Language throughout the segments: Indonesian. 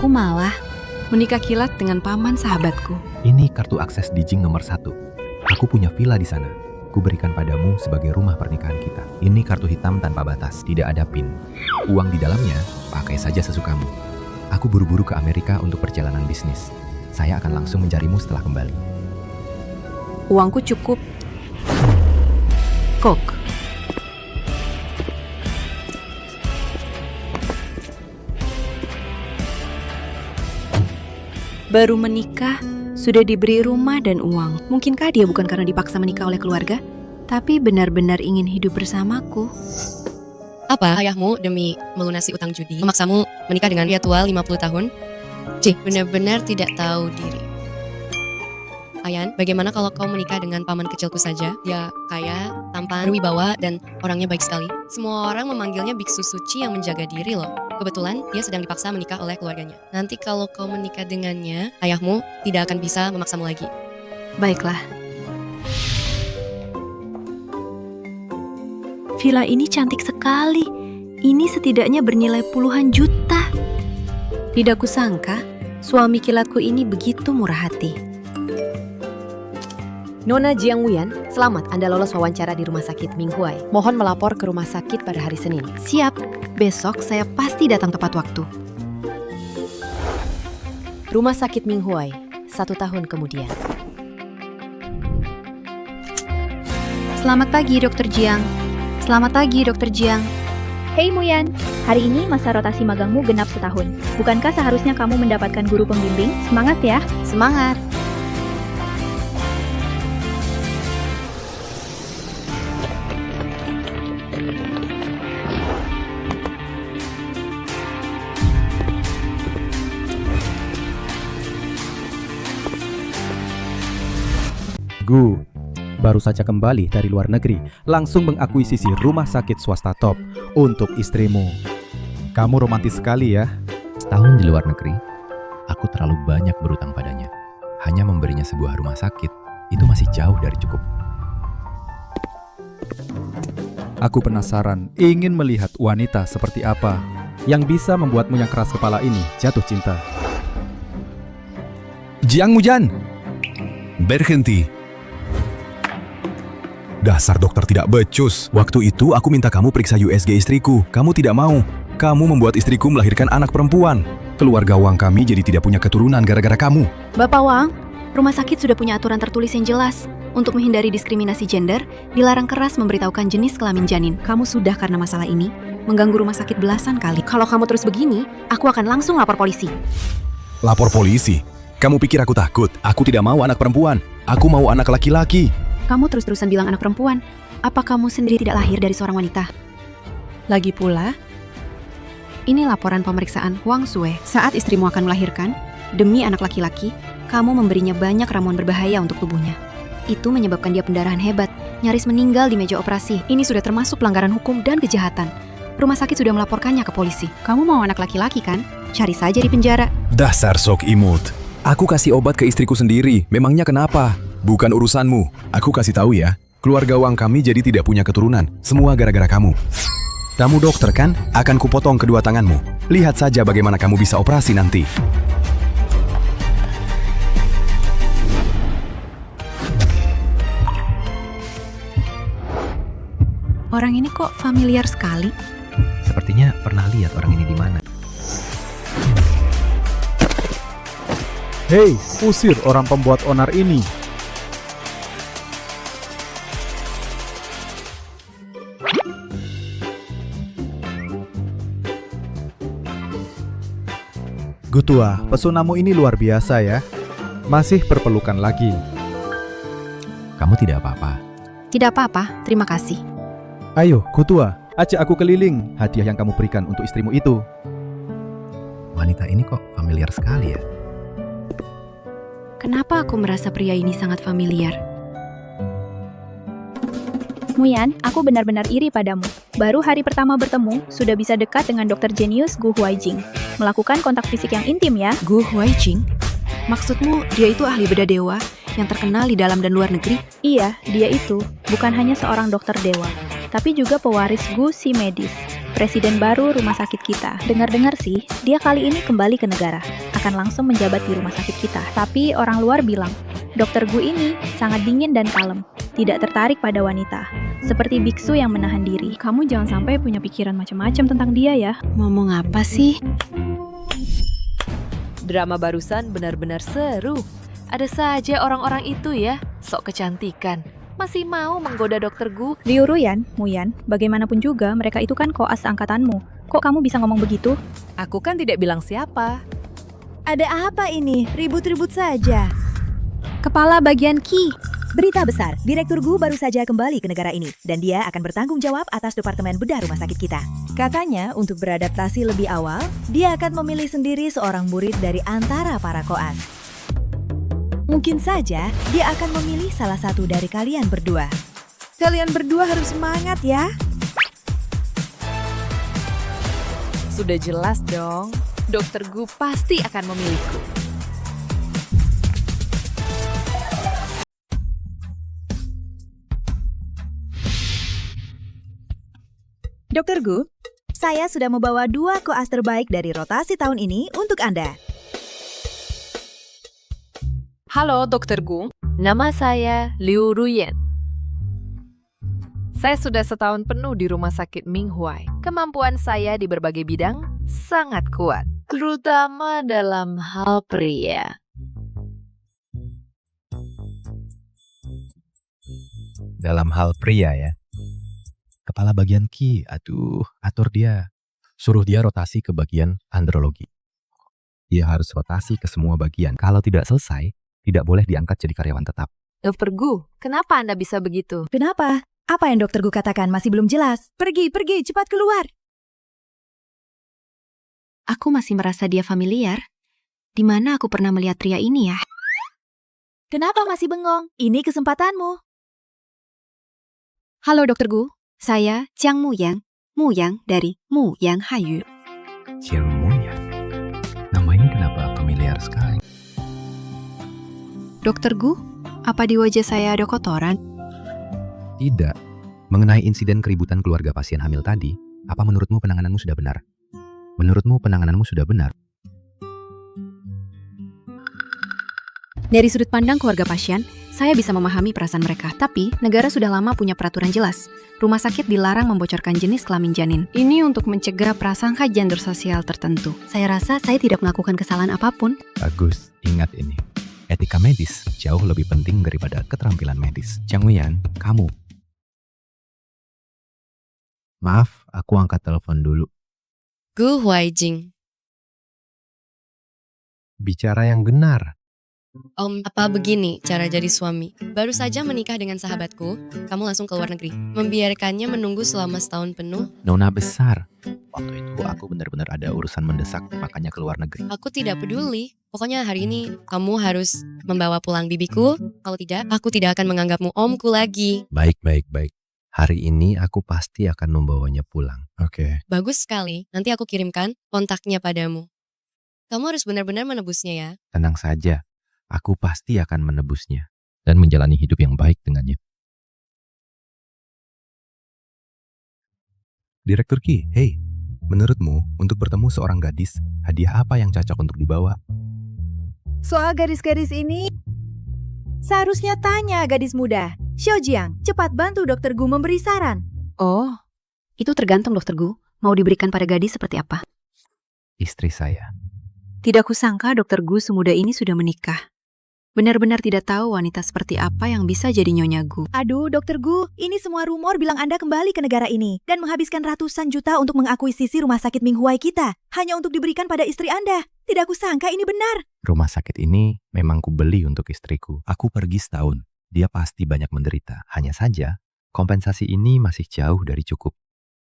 Aku malah menikah kilat dengan paman sahabatku. Ini kartu akses di Jing nomor 1. Aku punya villa di sana. Kuberikan padamu sebagai rumah pernikahan kita. Ini kartu hitam tanpa batas, tidak ada PIN. Uang di dalamnya, pakai saja sesukamu. Aku buru-buru ke Amerika untuk perjalanan bisnis. Saya akan langsung mencarimu setelah kembali. Uangku cukup. Kok. Baru menikah, sudah diberi rumah dan uang. Mungkinkah dia bukan karena dipaksa menikah oleh keluarga, tapi benar-benar ingin hidup bersamaku? Apa ayahmu demi melunasi utang judi memaksamu menikah dengan pria tua 50 tahun? Cih, benar-benar tidak tahu diri. Ayan, bagaimana kalau kau menikah dengan paman kecilku saja? Dia kaya, tampan, berwibawa, dan orangnya baik sekali. Semua orang memanggilnya biksu suci yang menjaga diri loh. Kebetulan dia sedang dipaksa menikah oleh keluarganya. Nanti kalau kau menikah dengannya, ayahmu tidak akan bisa memaksamu lagi. Baiklah. Villa ini cantik sekali. Ini setidaknya bernilai puluhan juta. Tidak kusangka, suami kilatku ini begitu murah hati. Nona Jiang Wuyan, selamat Anda lolos wawancara di Rumah Sakit Minghuai. Mohon melapor ke rumah sakit pada hari Senin. Siap, besok saya pasti datang tepat waktu. Rumah Sakit Minghuai, 1 tahun kemudian. Selamat pagi, Dr. Jiang. Selamat pagi, Dr. Jiang. Hei Muyan, hari ini masa rotasi magangmu genap setahun. Bukankah seharusnya kamu mendapatkan guru pembimbing? Semangat ya! Semangat! Gu, baru saja kembali dari luar negeri, langsung mengakuisisi rumah sakit swasta top untuk istrimu. Kamu romantis sekali ya. Setahun di luar negeri, aku terlalu banyak berutang padanya. Hanya memberinya sebuah rumah sakit, itu masih jauh dari cukup. Aku penasaran, ingin melihat wanita seperti apa yang bisa membuatmu yang keras kepala ini jatuh cinta. Jiang Wuyan, berhenti. Dasar dokter tidak becus. Waktu itu aku minta kamu periksa USG istriku. Kamu tidak mau. Kamu membuat istriku melahirkan anak perempuan. Keluarga Wang kami jadi tidak punya keturunan gara-gara kamu. Bapak Wang, rumah sakit sudah punya aturan tertulis yang jelas. Untuk menghindari diskriminasi gender, dilarang keras memberitahukan jenis kelamin janin. Kamu sudah karena masalah ini mengganggu rumah sakit belasan kali. Kalau kamu terus begini, aku akan langsung lapor polisi. Lapor polisi? Kamu pikir aku takut? Aku tidak mau anak perempuan. Aku mau anak laki-laki. Kamu terus-terusan bilang anak perempuan. Apa kamu sendiri tidak lahir dari seorang wanita? Lagi pula, ini laporan pemeriksaan Huang Sue. Saat istrimu akan melahirkan, demi anak laki-laki, kamu memberinya banyak ramuan berbahaya untuk tubuhnya. Itu menyebabkan dia pendarahan hebat, nyaris meninggal di meja operasi. Ini sudah termasuk pelanggaran hukum dan kejahatan. Rumah sakit sudah melaporkannya ke polisi. Kamu mau anak laki-laki kan? Cari saja di penjara. Dasar sok imut. Aku kasih obat ke istriku sendiri. Memangnya kenapa? Bukan urusanmu. Aku kasih tahu ya. Keluarga Wang kami jadi tidak punya keturunan. Semua gara-gara kamu. Kamu dokter kan? Akan kupotong kedua tanganmu. Lihat saja bagaimana kamu bisa operasi nanti. Orang ini kok familiar sekali? Sepertinya pernah lihat orang ini di mana. Hei, usir orang pembuat onar ini. Gutua, pesonamu ini luar biasa ya. Masih berpelukan lagi. Kamu tidak apa-apa. Tidak apa-apa, terima kasih. Ayo, Gutua, ajak aku keliling hadiah yang kamu berikan untuk istrimu itu. Wanita ini kok familiar sekali ya? Kenapa aku merasa pria ini sangat familiar? Muyan, aku benar-benar iri padamu. Baru hari pertama bertemu, sudah bisa dekat dengan Dr. Genius Gu Huaijing. Melakukan kontak fisik yang intim ya. Gu Huaijing? Maksudmu dia itu ahli bedah dewa yang terkenal di dalam dan luar negeri? Iya, dia itu bukan hanya seorang dokter dewa, tapi juga pewaris Gu si medis. presiden baru rumah sakit kita. Dengar-dengar sih, dia kali ini kembali ke negara. Akan langsung menjabat di rumah sakit kita. Tapi orang luar bilang, Dokter Gu ini sangat dingin dan kalem. Tidak tertarik pada wanita. Seperti biksu yang menahan diri. Kamu jangan sampai punya pikiran macam-macam tentang dia ya. Ngomong apa sih? Drama barusan benar-benar seru. Ada saja orang-orang itu ya, sok kecantikan. Masih mau menggoda Dokter Gu. Liu Ruyan, Muyan, bagaimanapun juga mereka itu kan koas angkatanmu. Kok kamu bisa ngomong begitu? Aku kan tidak bilang siapa. Ada apa ini? Ribut-ribut saja. Kepala bagian Ki. Berita besar, Direktur Gu baru saja kembali ke negara ini dan dia akan bertanggung jawab atas Departemen Bedah Rumah Sakit kita. Katanya, untuk beradaptasi lebih awal, dia akan memilih sendiri seorang murid dari antara para koas. Mungkin saja dia akan memilih salah satu dari kalian berdua. Kalian berdua harus semangat ya. Sudah jelas dong, Dokter Gu pasti akan memilihku. Dokter Gu, saya sudah membawa 2 koas terbaik dari rotasi tahun ini untuk Anda. Halo Dokter Gu, nama saya Liu Ruyan. Saya sudah setahun penuh di rumah sakit Minghuai. Kemampuan saya di berbagai bidang sangat kuat, terutama dalam hal pria. Dalam hal pria ya. Kepala bagian Ki, aduh, atur dia. Suruh dia rotasi ke bagian andrologi. Dia harus rotasi ke semua bagian. Kalau tidak selesai, tidak boleh diangkat jadi karyawan tetap. Dokter Gu, kenapa Anda bisa begitu? Kenapa? Apa yang Dokter Gu katakan masih belum jelas? Pergi, cepat keluar. Aku masih merasa dia familiar. Di mana aku pernah melihat pria ini ya? Kenapa masih bengong? Ini kesempatanmu. Halo Dokter Gu, saya Jiang Muyang. Muyang dari Muyang Hayu. Jiang Muyang? Nama ini kenapa familiar sekali? Dokter Gu, apa di wajah saya ada kotoran? Tidak. Mengenai insiden keributan keluarga pasien hamil tadi, apa menurutmu penangananmu sudah benar? Menurutmu penangananmu sudah benar? Dari sudut pandang keluarga pasien, saya bisa memahami perasaan mereka. Tapi, negara sudah lama punya peraturan jelas. Rumah sakit dilarang membocorkan jenis kelamin janin. Ini untuk mencegah prasangka gender sosial tertentu. Saya rasa saya tidak melakukan kesalahan apapun. Bagus, ingat ini. Etika medis jauh lebih penting daripada keterampilan medis. Jiang Wian, kamu. Maaf, aku angkat telepon dulu. Gu Huaijing. Bicara yang benar. Apa begini cara jadi suami? Baru saja menikah dengan sahabatku, kamu langsung ke luar negeri. Membiarkannya menunggu selama setahun penuh. Nona besar. Waktu itu aku benar-benar ada urusan mendesak, makanya ke luar negeri. Aku tidak peduli. Pokoknya hari ini kamu harus membawa pulang bibiku. Kalau tidak, aku tidak akan menganggapmu omku lagi. Baik. Hari ini aku pasti akan membawanya pulang. Oke. Bagus sekali. Nanti aku kirimkan kontaknya padamu. Kamu harus benar-benar menebusnya ya. Tenang saja. Aku pasti akan menebusnya dan menjalani hidup yang baik dengannya. Direktur Ki, hey, menurutmu untuk bertemu seorang gadis, hadiah apa yang cocok untuk dibawa? Soal garis-garis ini, seharusnya tanya gadis muda. Xiaojiang, cepat bantu Dokter Gu memberi saran. Oh, itu tergantung Dokter Gu. Mau diberikan pada gadis seperti apa? Istri saya. Tidak kusangka Dokter Gu semuda ini sudah menikah. Benar-benar tidak tahu wanita seperti apa yang bisa jadi Nyonya Gu. Aduh, Dokter Gu, ini semua rumor bilang Anda kembali ke negara ini dan menghabiskan ratusan juta untuk mengakuisisi rumah sakit Minghuai kita hanya untuk diberikan pada istri Anda. Tidak kusangka ini benar. Rumah sakit ini memang kubeli untuk istriku. Aku pergi setahun. Dia pasti banyak menderita. Hanya saja, kompensasi ini masih jauh dari cukup.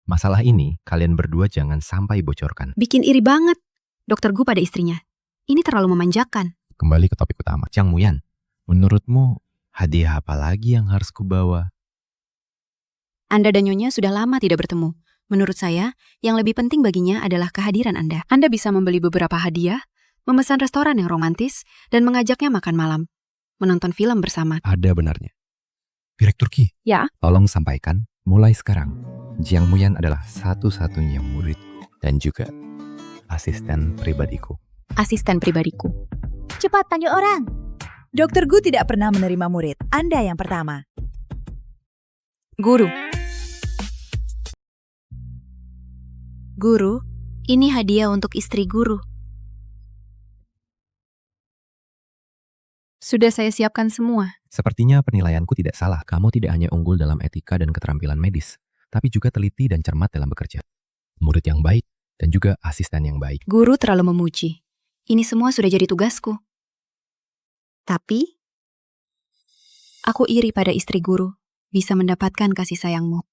Masalah ini, kalian berdua jangan sampai bocorkan. Bikin iri banget Dokter Gu pada istrinya. Ini terlalu memanjakan. Kembali ke topik utama. Jiang Muyan, menurutmu hadiah apa lagi yang harus kubawa? Anda dan Nyonya sudah lama tidak bertemu. Menurut saya, yang lebih penting baginya adalah kehadiran Anda. Anda bisa membeli beberapa hadiah, memesan restoran yang romantis, dan mengajaknya makan malam. Menonton film bersama. Ada benarnya. Direktur Ki. Ya? Tolong sampaikan, mulai sekarang, Jiang Muyan adalah satu-satunya muridku dan juga asisten pribadiku. Asisten pribadiku. Cepat panggil orang. Dokter Gu tidak pernah menerima murid. Anda yang pertama. Guru. Guru, ini hadiah untuk istri guru. Sudah saya siapkan semua. Sepertinya penilaianku tidak salah. Kamu tidak hanya unggul dalam etika dan keterampilan medis, tapi juga teliti dan cermat dalam bekerja. Murid yang baik dan juga asisten yang baik. Guru terlalu memuji. Ini semua sudah jadi tugasku. Tapi, aku iri pada istri guru bisa mendapatkan kasih sayangmu.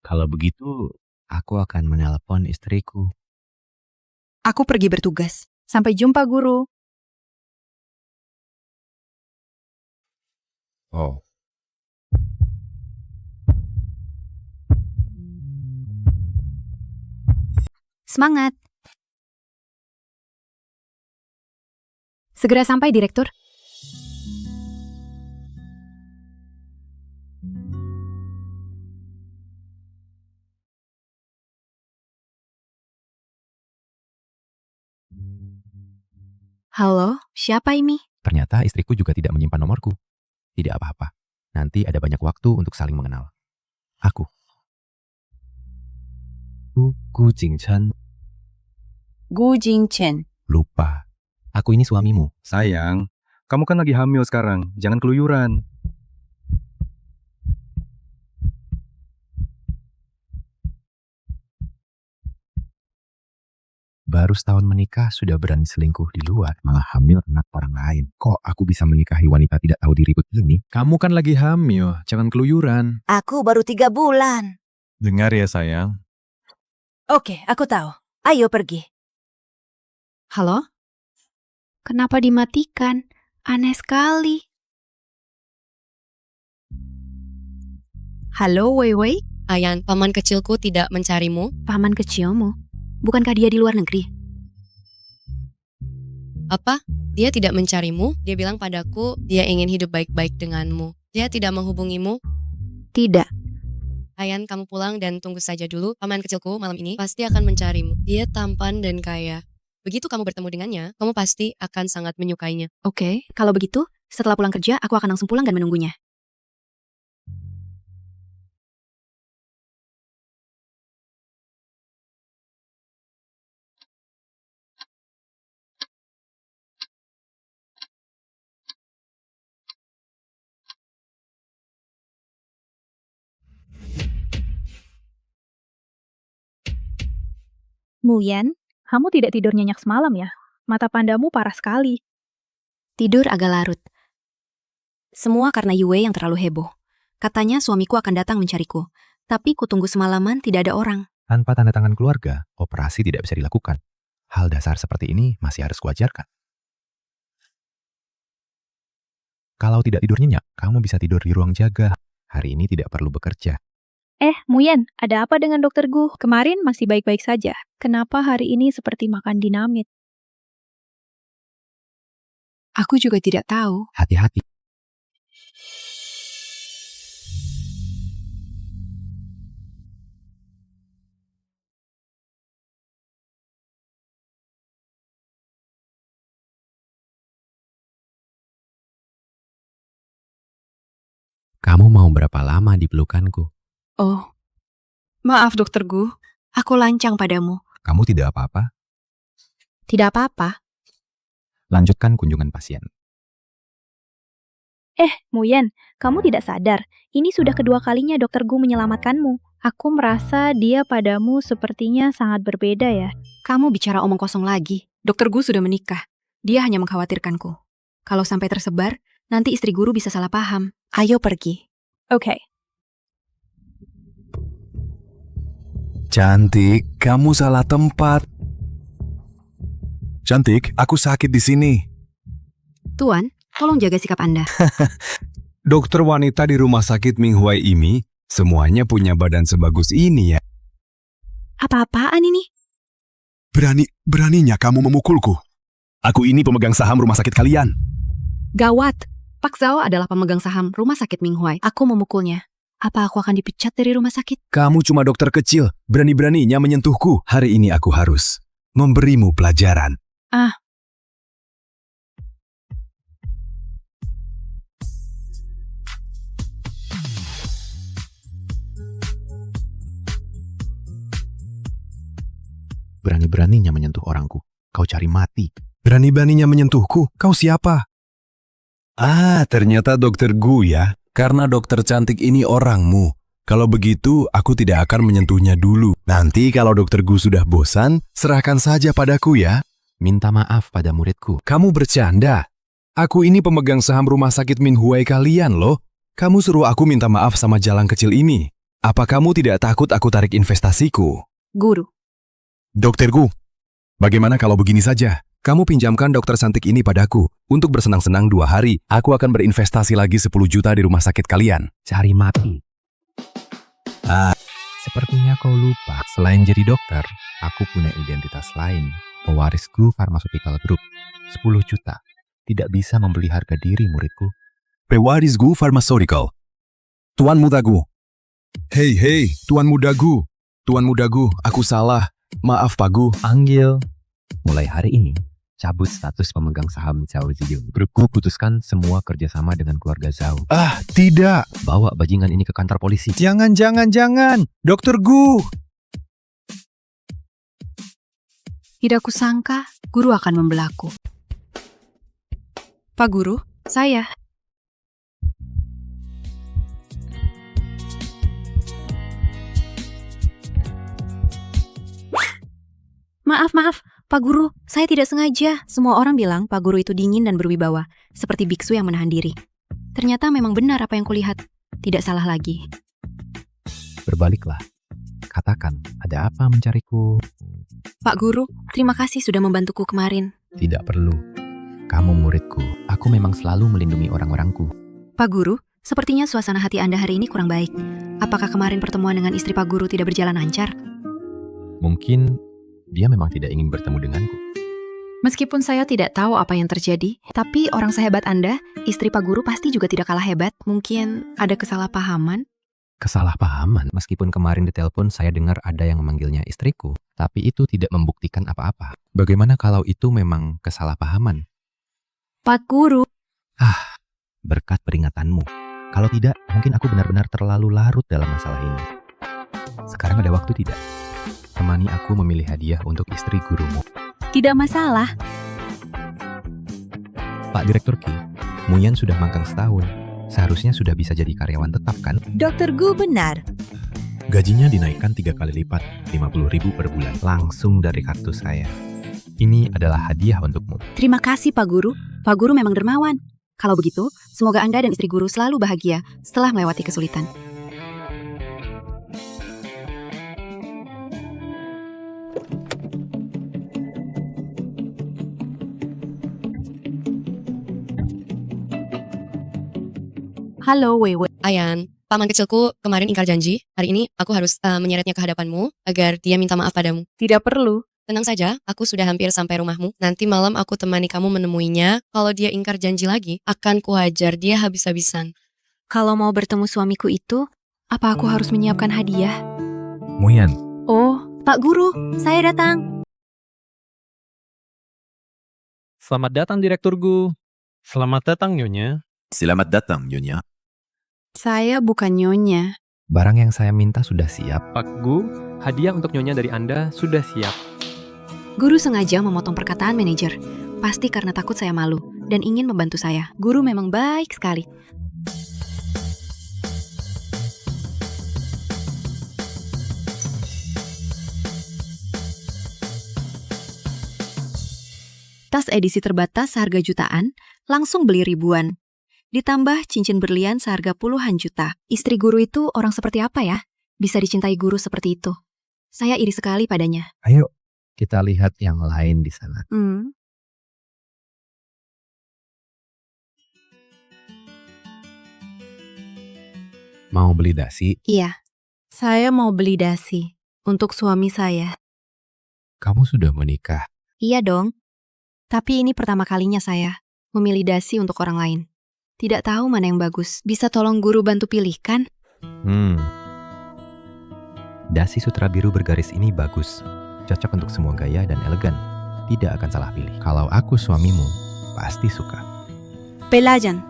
Kalau begitu, aku akan menelpon istriku. Aku pergi bertugas. Sampai jumpa, guru. Oh. Semangat. Segera sampai, Direktur. Halo, siapa ini? Ternyata istriku juga tidak menyimpan nomorku. Tidak apa-apa. Nanti ada banyak waktu untuk saling mengenal. Aku. Gu Jingchen. Gu Jingchen. Lupa. Aku ini suamimu. Sayang, kamu kan lagi hamil sekarang. Jangan keluyuran. Baru setahun menikah sudah berani selingkuh di luar, malah hamil anak orang lain. Kok aku bisa menikahi wanita tidak tahu diri begini? Kamu kan lagi hamil. Jangan keluyuran. Aku baru 3 bulan. Dengar ya sayang. Oke, aku tahu. Ayo pergi. Halo? Kenapa dimatikan? Aneh sekali. Halo, Wei Wei? Ayan, paman kecilku tidak mencarimu. Paman kecilmu? Bukankah dia di luar negeri? Apa? Dia tidak mencarimu? Dia bilang padaku dia ingin hidup baik-baik denganmu. Dia tidak menghubungimu? Tidak. Ayan, kamu pulang dan tunggu saja dulu. Paman kecilku malam ini pasti akan mencarimu. Dia tampan dan kaya. Begitu kamu bertemu dengannya, kamu pasti akan sangat menyukainya. Oke, kalau begitu, setelah pulang kerja, aku akan langsung pulang dan menunggunya. Muyan, kamu tidak tidur nyenyak semalam ya? Mata pandamu parah sekali. Tidur agak larut. Semua karena Yue yang terlalu heboh. Katanya suamiku akan datang mencariku. Tapi kutunggu semalaman tidak ada orang. Tanpa tanda tangan keluarga, operasi tidak bisa dilakukan. Hal dasar seperti ini masih harus kuajarkan. Kalau tidak tidur nyenyak, kamu bisa tidur di ruang jaga. Hari ini tidak perlu bekerja. Muyan, ada apa dengan Dokter Gu? Kemarin masih baik-baik saja. Kenapa hari ini seperti makan dinamit? Aku juga tidak tahu. Hati-hati. Kamu mau berapa lama di pelukanku? Oh, maaf Dokter Gu. Aku lancang padamu. Kamu tidak apa-apa? Tidak apa-apa. Lanjutkan kunjungan pasien. Muyan, kamu tidak sadar. Ini sudah kedua kalinya Dokter Gu menyelamatkanmu. Aku merasa dia padamu sepertinya sangat berbeda ya. Kamu bicara omong kosong lagi. Dokter Gu sudah menikah. Dia hanya mengkhawatirkanku. Kalau sampai tersebar, nanti istri guru bisa salah paham. Ayo pergi. Oke. Cantik, kamu salah tempat. Cantik, aku sakit di sini. Tuan, tolong jaga sikap Anda. Dokter wanita di rumah sakit Minghuai ini semuanya punya badan sebagus ini ya. Apa-apaan ini? Beraninya kamu memukulku. Aku ini pemegang saham rumah sakit kalian. Gawat. Pak Zhao adalah pemegang saham rumah sakit Minghuai. Aku memukulnya. Apa aku akan dipecat dari rumah sakit? Kamu cuma dokter kecil, berani-beraninya menyentuhku. Hari ini aku harus memberimu pelajaran. Berani-beraninya menyentuh orangku. Kau cari mati. Berani-beraninya menyentuhku? Kau siapa? Ternyata dokter Gu ya. Karena dokter cantik ini orangmu. Kalau begitu, aku tidak akan menyentuhnya dulu. Nanti kalau dokter Gu sudah bosan, serahkan saja padaku ya. Minta maaf pada muridku. Kamu bercanda. Aku ini pemegang saham rumah sakit Minghuai kalian loh. Kamu suruh aku minta maaf sama jalan kecil ini. Apa kamu tidak takut aku tarik investasiku? Guru. Dokter Gu, bagaimana kalau begini saja? Kamu pinjamkan dokter cantik ini padaku. Untuk bersenang-senang 2 hari, aku akan berinvestasi lagi 10 juta di rumah sakit kalian. Cari mati. Sepertinya kau lupa. Selain jadi dokter, aku punya identitas lain. Pewaris Gu Pharmaceutical Group. 10 juta. Tidak bisa membeli harga diri muridku. Pewaris Gu Pharmaceutical. Tuan Muda Gu. Hei, Tuan Muda Gu. Tuan Muda Gu, aku salah. Maaf Pak Gu. Panggil. Mulai hari ini, cabut status pemegang saham Zhao Ziyun. Grupku putuskan semua kerjasama dengan keluarga Zhao. Tidak. Bawa bajingan ini ke kantor polisi. Jangan. Dokter Gu. Tidak kusangka guru akan membelaku. Pak Guru, saya. Maaf, Pak Guru, saya tidak sengaja. Semua orang bilang Pak Guru itu dingin dan berwibawa, seperti biksu yang menahan diri. Ternyata memang benar apa yang kulihat. Tidak salah lagi. Berbaliklah. Katakan, ada apa mencariku? Pak Guru, terima kasih sudah membantuku kemarin. Tidak perlu. Kamu muridku. Aku memang selalu melindungi orang-orangku. Pak Guru, sepertinya suasana hati Anda hari ini kurang baik. Apakah kemarin pertemuan dengan istri Pak Guru tidak berjalan lancar? Mungkin dia memang tidak ingin bertemu denganku. Meskipun saya tidak tahu apa yang terjadi, tapi orang sehebat Anda, istri Pak Guru pasti juga tidak kalah hebat. Mungkin ada kesalahpahaman? Kesalahpahaman, meskipun kemarin di telepon saya dengar ada yang memanggilnya istriku, tapi itu tidak membuktikan apa-apa. Bagaimana kalau itu memang kesalahpahaman? Pak Guru. Berkat peringatanmu. Kalau tidak, mungkin aku benar-benar terlalu larut dalam masalah ini. Sekarang ada waktu tidak? Temani aku memilih hadiah untuk istri gurumu. Tidak masalah. Pak Direktur Ki, Muyan sudah mangkang setahun. Seharusnya sudah bisa jadi karyawan tetap kan? Dokter Gu benar. Gajinya dinaikkan 3 kali lipat, 50.000 per bulan. Langsung dari kartu saya. Ini adalah hadiah untukmu. Terima kasih Pak Guru. Pak Guru memang dermawan. Kalau begitu, semoga Anda dan istri Guru selalu bahagia setelah melewati kesulitan. Halo, Wewe. Ayan, paman kecilku kemarin ingkar janji. Hari ini aku harus menyeretnya ke hadapanmu agar dia minta maaf padamu. Tidak perlu. Tenang saja, aku sudah hampir sampai rumahmu. Nanti malam aku temani kamu menemuinya. Kalau dia ingkar janji lagi, akan kuhajar dia habis-habisan. Kalau mau bertemu suamiku itu, apa aku harus menyiapkan hadiah? Muyan, Oh, Pak Guru, saya datang. Selamat datang Direktur Gu. Selamat datang, Nyonya. selamat datang, Nyonya. Saya bukan Nyonya. Barang yang saya minta sudah siap. Pak Gu, hadiah untuk Nyonya dari Anda sudah siap. Guru sengaja memotong perkataan manajer. Pasti karena takut saya malu dan ingin membantu saya. Guru memang baik sekali. Tas edisi terbatas seharga jutaan, langsung beli ribuan. Ditambah cincin berlian seharga puluhan juta. Istri guru itu orang seperti apa ya? Bisa dicintai guru seperti itu. Saya iri sekali padanya. Ayo, kita lihat yang lain di sana. Mau beli dasi? Iya, saya mau beli dasi untuk suami saya. Kamu sudah menikah? Iya dong. Tapi ini pertama kalinya saya memilih dasi untuk orang lain. Tidak tahu mana yang bagus. Bisa tolong guru bantu pilihkan? Dasi sutra biru bergaris ini bagus. Cocok untuk semua gaya dan elegan. Tidak akan salah pilih. Kalau aku suamimu, pasti suka. Pelayan.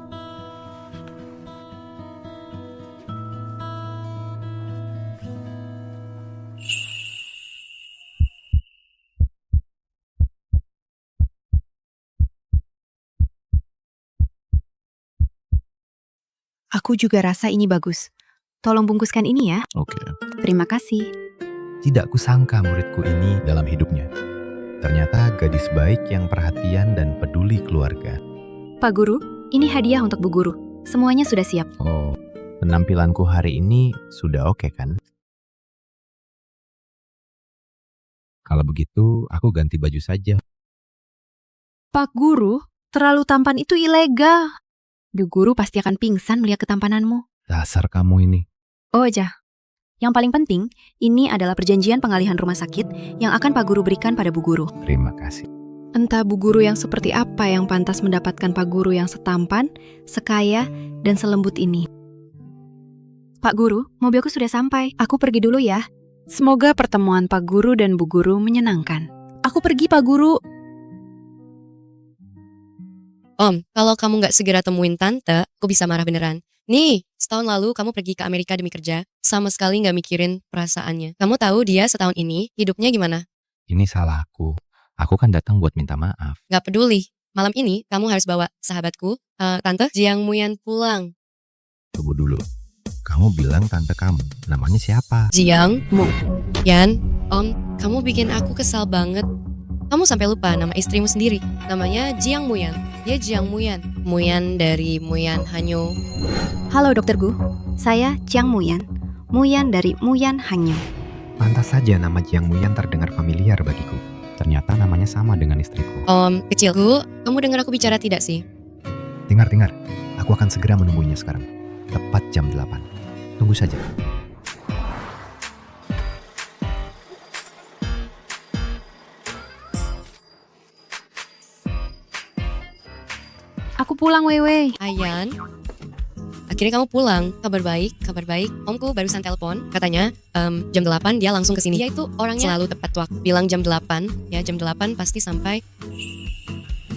Aku juga rasa ini bagus. Tolong bungkuskan ini ya. Oke. Terima kasih. Tidak kusangka muridku ini dalam hidupnya. Ternyata gadis baik yang perhatian dan peduli keluarga. Pak Guru, ini hadiah untuk Bu Guru. Semuanya sudah siap. Oh, penampilanku hari ini sudah oke kan? Kalau begitu, aku ganti baju saja. Pak Guru, terlalu tampan itu ilegal. Bu Guru pasti akan pingsan melihat ketampananmu. Dasar kamu ini. Oh, Jah. Yang paling penting, ini adalah perjanjian pengalihan rumah sakit yang akan Pak Guru berikan pada Bu Guru. Terima kasih. Entah Bu Guru yang seperti apa yang pantas mendapatkan Pak Guru yang setampan, sekaya, dan selembut ini. Pak Guru, mobilku sudah sampai. Aku pergi dulu ya. Semoga pertemuan Pak Guru dan Bu Guru menyenangkan. Aku pergi, Pak Guru. Om, kalau kamu nggak segera temuin tante, aku bisa marah beneran. Nih, setahun lalu kamu pergi ke Amerika demi kerja, sama sekali nggak mikirin perasaannya. Kamu tahu dia setahun ini hidupnya gimana? Ini salahku. Aku kan datang buat minta maaf. Nggak peduli. Malam ini kamu harus bawa sahabatku, Tante Jiang Muyan pulang. Tunggu dulu. Kamu bilang tante kamu. Namanya siapa? Jiang Mu. Yan, Om, kamu bikin aku kesal banget. Kamu sampai lupa nama istrimu sendiri. Namanya Jiang Muyan. Dia Jiang Muyan. Muyan dari Muyan Hanyo. Halo Dokter Gu, saya Jiang Muyan. Muyan dari Muyan Hanyo. Pantas saja nama Jiang Muyan terdengar familiar bagiku. Ternyata namanya sama dengan istriku. Om, kecilku, kamu dengar aku bicara tidak sih? Dengar. Aku akan segera menemuinya sekarang. Tepat jam 8. Tunggu saja. Aku pulang, Wewe. Ayan, akhirnya kamu pulang. Kabar baik. Omku barusan telepon, katanya jam 8 dia langsung ke sini. Dia itu orangnya selalu tepat waktu. Bilang jam 8, ya jam 8 pasti sampai.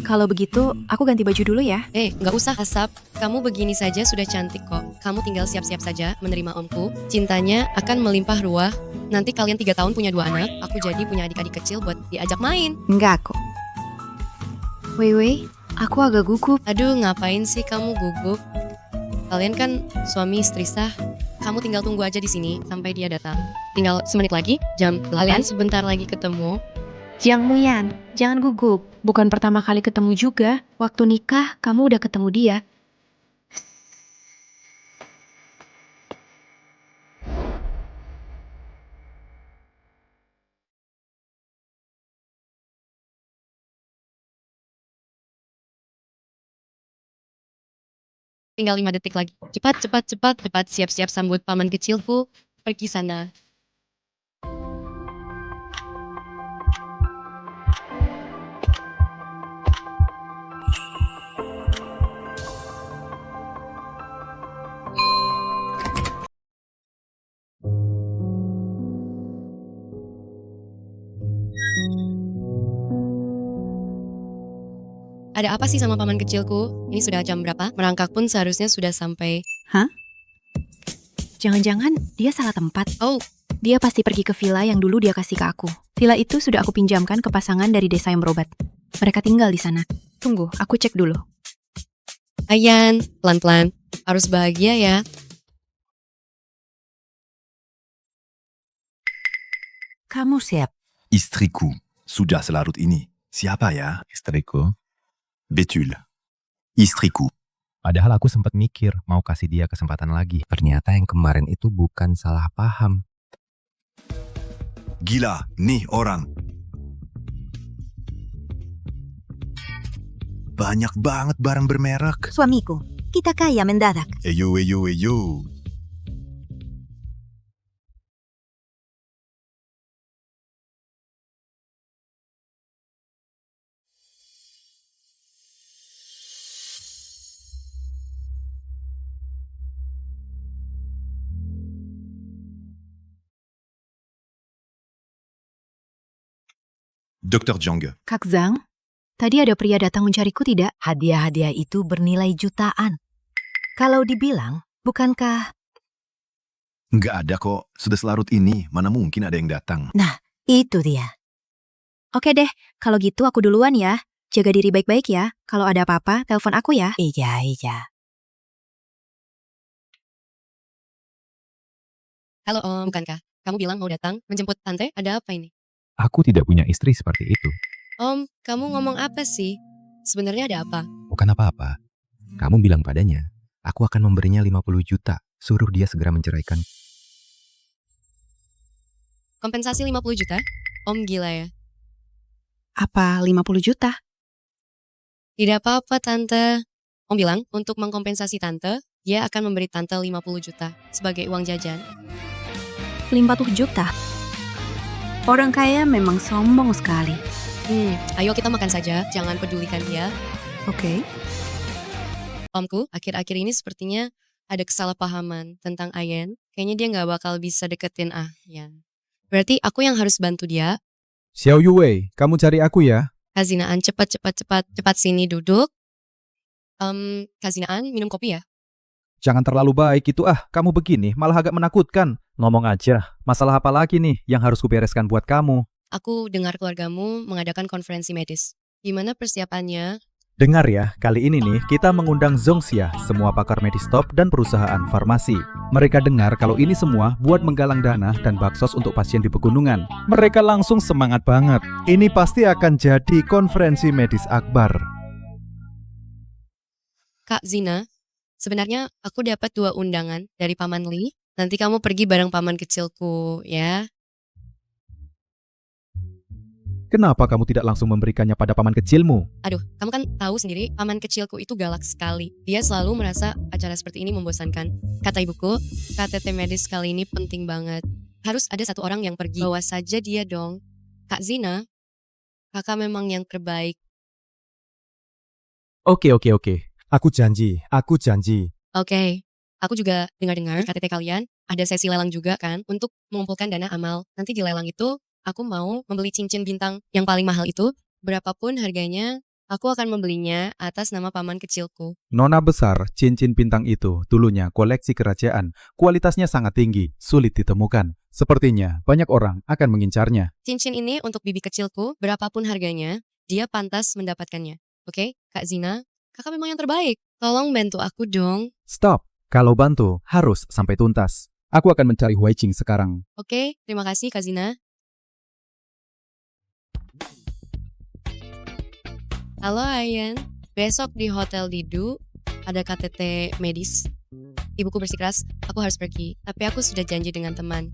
Kalau begitu, aku ganti baju dulu ya. Nggak usah Asap. Kamu begini saja sudah cantik kok. Kamu tinggal siap-siap saja menerima omku. Cintanya akan melimpah ruah. Nanti kalian 3 tahun punya 2 anak. Aku jadi punya adik-adik kecil buat diajak main. Enggak kok. Wewe, aku agak gugup. Aduh, ngapain sih kamu gugup? Kalian kan suami istri sah. Kamu tinggal tunggu aja di sini sampai dia datang. Tinggal semenit lagi, jam 8. Kalian sebentar lagi ketemu. Jiang Muyan, jangan gugup. Bukan pertama kali ketemu juga. Waktu nikah, kamu udah ketemu dia. Tinggal 5 detik lagi. Cepat. Siap-siap sambut paman kecilku. Pergi sana. Ada apa sih sama paman kecilku? Ini sudah jam berapa? Merangkak pun seharusnya sudah sampai. Jangan-jangan dia salah tempat. Oh, Dia pasti pergi ke villa yang dulu dia kasih ke aku. Villa itu sudah aku pinjamkan ke pasangan dari desa yang berobat. Mereka tinggal di sana. Tunggu, aku cek dulu. Ayan, pelan-pelan. Harus bahagia ya. Kamu siap? Istriku, sudah selarut ini. Siapa ya? Istriku. Betul. Istriku. Padahal aku sempat mikir mau kasih dia kesempatan lagi. Ternyata yang kemarin itu bukan salah paham. Gila, nih orang. Banyak banget barang bermerek. Suamiku, kita kaya mendadak. Eyo. Dr. Jiang. Kak Zhang, tadi ada pria datang mencariku tidak? Hadiah-hadiah itu bernilai jutaan. Kalau dibilang, bukankah... Nggak ada kok. Sudah selarut ini, mana mungkin ada yang datang. Nah, itu dia. Oke deh, kalau gitu aku duluan ya. Jaga diri baik-baik ya. Kalau ada apa-apa, telepon aku ya. Iya. Halo Om, bukankah kamu bilang mau datang menjemput tante? Ada apa ini? Aku tidak punya istri seperti itu. Om, kamu ngomong apa sih? Sebenarnya ada apa? Bukan apa-apa. Kamu bilang padanya, aku akan memberinya 50 juta. Suruh dia segera menceraikan. Kompensasi 50 juta? Om gila ya. Apa 50 juta? Tidak apa-apa tante. Om bilang untuk mengkompensasi tante, dia akan memberi tante 50 juta sebagai uang jajan. 50 juta? Orang kaya memang sombong sekali. Ayo kita makan saja, jangan pedulikan dia. Oke. Omku, akhir-akhir ini sepertinya ada kesalahpahaman tentang Ayen. Kayaknya dia nggak bakal bisa deketin Ayen. Berarti aku yang harus bantu dia. Xiao Yue, kamu cari aku ya? Kazinaan, cepat sini duduk. Kazinaan, minum kopi ya? Jangan terlalu baik itu kamu begini malah agak menakutkan. Ngomong aja, masalah apa lagi nih yang harus kubereskan buat kamu? Aku dengar keluargamu mengadakan konferensi medis. Gimana persiapannya? Dengar ya, kali ini nih kita mengundang Zongxia, semua pakar medis top dan perusahaan farmasi. Mereka dengar kalau ini semua buat menggalang dana dan baksos untuk pasien di pegunungan. Mereka langsung semangat banget. Ini pasti akan jadi konferensi medis akbar. Kak Zina, sebenarnya aku dapat 2 undangan dari Paman Li. Nanti kamu pergi bareng paman kecilku, ya. Kenapa kamu tidak langsung memberikannya pada paman kecilmu? Aduh, kamu kan tahu sendiri, paman kecilku itu galak sekali. Dia selalu merasa acara seperti ini membosankan. Kata ibuku, KTT medis kali ini penting banget. Harus ada satu orang yang pergi. Bawa saja dia dong. Kak Zina, kakak memang yang terbaik. Oke. Aku janji. Oke. Aku juga dengar-dengar KTT kalian ada sesi lelang juga kan untuk mengumpulkan dana amal. Nanti di lelang itu aku mau membeli cincin bintang yang paling mahal itu. Berapapun harganya, aku akan membelinya atas nama paman kecilku. Nona besar, cincin bintang itu dulunya koleksi kerajaan. Kualitasnya sangat tinggi, sulit ditemukan. Sepertinya banyak orang akan mengincarnya. Cincin ini untuk bibi kecilku, berapapun harganya, dia pantas mendapatkannya. Oke, Kak Zina, kakak memang yang terbaik. Tolong bantu aku dong. Stop. Kalau bantu, harus sampai tuntas. Aku akan mencari Huai Qing sekarang. Oke, terima kasih Kak Zina. Halo Ayan, besok di Hotel Didu ada KTT medis. Ibuku bersikeras, aku harus pergi. Tapi aku sudah janji dengan teman.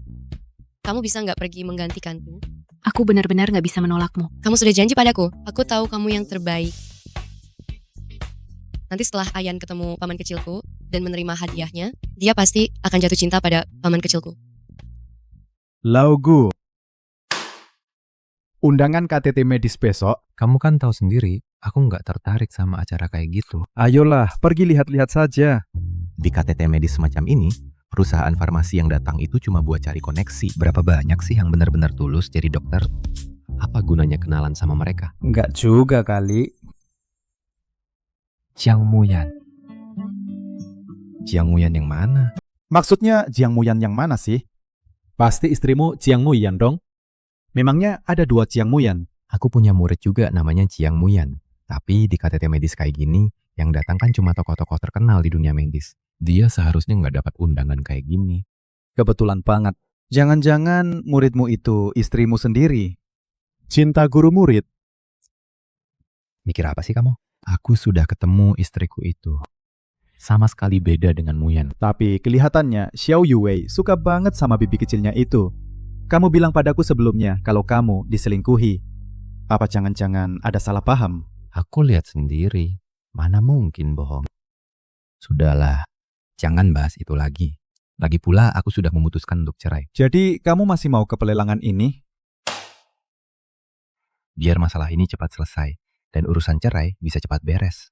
Kamu bisa nggak pergi menggantikanku? Aku benar-benar nggak bisa menolakmu. Kamu sudah janji padaku. Aku tahu kamu yang terbaik. Nanti setelah Ayan ketemu paman kecilku dan menerima hadiahnya, dia pasti akan jatuh cinta pada paman kecilku. Laugu. Undangan KTT medis besok. Kamu kan tahu sendiri, aku nggak tertarik sama acara kayak gitu. Ayolah, pergi lihat-lihat saja. Di KTT medis semacam ini, perusahaan farmasi yang datang itu cuma buat cari koneksi. Berapa banyak sih yang benar-benar tulus jadi dokter? Apa gunanya kenalan sama mereka? Enggak juga kali. Jiang Muyan. Jiang Muyan yang mana? Maksudnya Jiang Muyan yang mana sih? Pasti istrimu Jiang Muyan dong? Memangnya ada 2 Jiang Muyan? Aku punya murid juga namanya Jiang Muyan. Tapi di KTT medis kayak gini, yang datang kan cuma tokoh-tokoh terkenal di dunia medis. Dia seharusnya nggak dapat undangan kayak gini. Kebetulan banget. Jangan-jangan muridmu itu istrimu sendiri? Cinta guru murid? Mikir apa sih kamu? Aku sudah ketemu istriku itu. Sama sekali beda dengan Muyan. Tapi kelihatannya Xiao Yue suka banget sama bibi kecilnya itu. Kamu bilang padaku sebelumnya kalau kamu diselingkuhi. Apa jangan-jangan ada salah paham? Aku lihat sendiri. Mana mungkin bohong. Sudahlah, jangan bahas itu lagi. Lagi pula aku sudah memutuskan untuk cerai. Jadi kamu masih mau ke pelelangan ini? Biar masalah ini cepat selesai. Dan urusan cerai bisa cepat beres.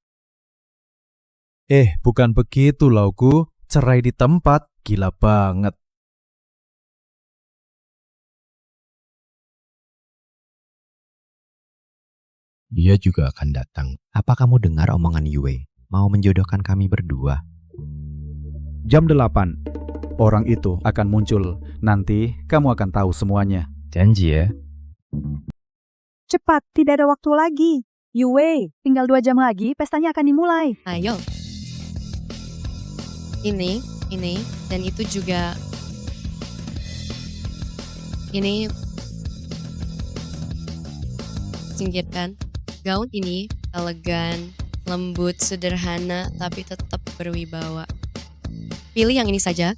Bukan begitu Laugu. Cerai di tempat, gila banget. Dia juga akan datang. Apa kamu dengar omongan Yue? Mau menjodohkan kami berdua? Jam 8. Orang itu akan muncul. Nanti kamu akan tahu semuanya. Janji ya. Cepat, tidak ada waktu lagi. Yue, tinggal 2 jam lagi pestanya akan dimulai. Ayo. Ini, dan itu juga. Ini. Singkirkan. Gaun ini elegan, lembut, sederhana, tapi tetap berwibawa. Pilih yang ini saja.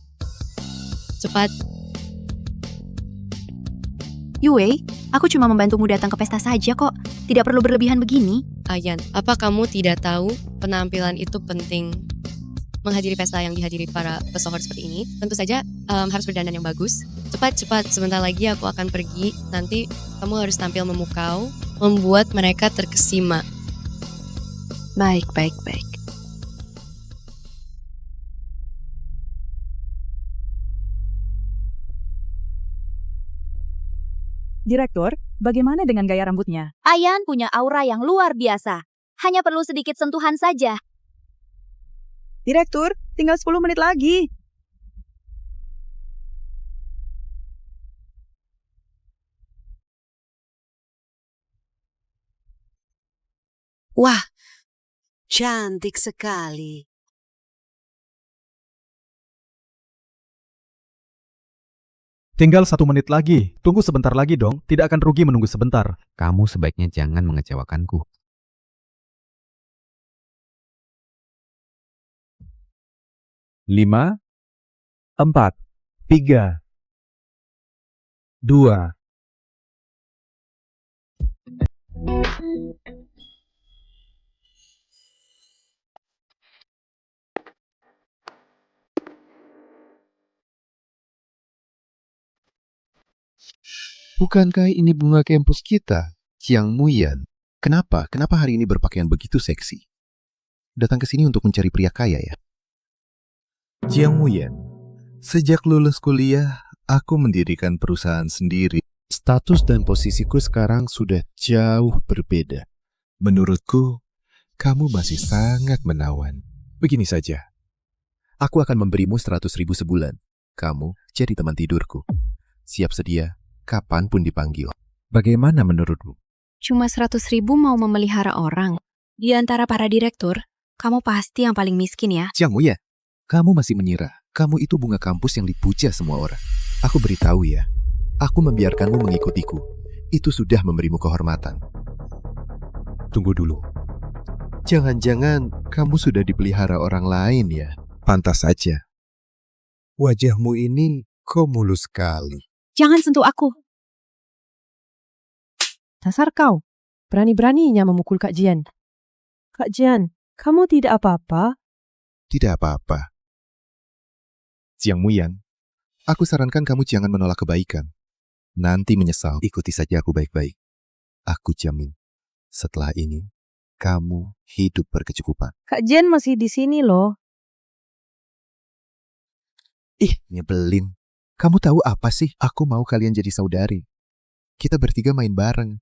Cepat. Yue, aku cuma membantumu datang ke pesta saja kok. Tidak perlu berlebihan begini. Ayan, apa kamu tidak tahu penampilan itu penting? Menghadiri pesta yang dihadiri para pesohor seperti ini, tentu saja harus berdandan yang bagus. Cepat, sebentar lagi aku akan pergi. Nanti kamu harus tampil memukau, membuat mereka terkesima. Baik. Direktur, bagaimana dengan gaya rambutnya? Ayan punya aura yang luar biasa. Hanya perlu sedikit sentuhan saja. Direktur, tinggal 10 menit lagi. Wah, cantik sekali. Tinggal 1 menit lagi. Tunggu sebentar lagi dong. Tidak akan rugi menunggu sebentar. Kamu sebaiknya jangan mengecewakanku. 5, 4, 3, 2. Bukankah ini bunga kampus kita, Jiang Muyan? Kenapa hari ini berpakaian begitu seksi? Datang ke sini untuk mencari pria kaya ya? Jiang Muyan, sejak lulus kuliah, aku mendirikan perusahaan sendiri. Status dan posisiku sekarang sudah jauh berbeda. Menurutku, kamu masih sangat menawan. Begini saja, aku akan memberimu 100.000 sebulan. Kamu jadi teman tidurku. Siap sedia, kapanpun dipanggil. Bagaimana menurutmu? Cuma 100.000 mau memelihara orang. Di antara para direktur, kamu pasti yang paling miskin ya. Jiang Muyan, kamu masih mengira. Kamu itu bunga kampus yang dipuja semua orang. Aku beritahu ya, aku membiarkanmu mengikutiku. Itu sudah memberimu kehormatan. Tunggu dulu. Jangan-jangan kamu sudah dipelihara orang lain ya? Pantas saja. Wajahmu ini kok mulus sekali. Jangan sentuh aku. Dasar kau, berani-beraninya memukul Kak Jian. Kak Jian, kamu tidak apa-apa? Tidak apa-apa. Jiang Muyan, aku sarankan kamu jangan menolak kebaikan. Nanti menyesal, ikuti saja aku baik-baik. Aku jamin, setelah ini, kamu hidup berkecukupan. Kak Jian masih di sini loh. Ih, nyebelin. Kamu tahu apa sih? Aku mau kalian jadi saudari. Kita bertiga main bareng.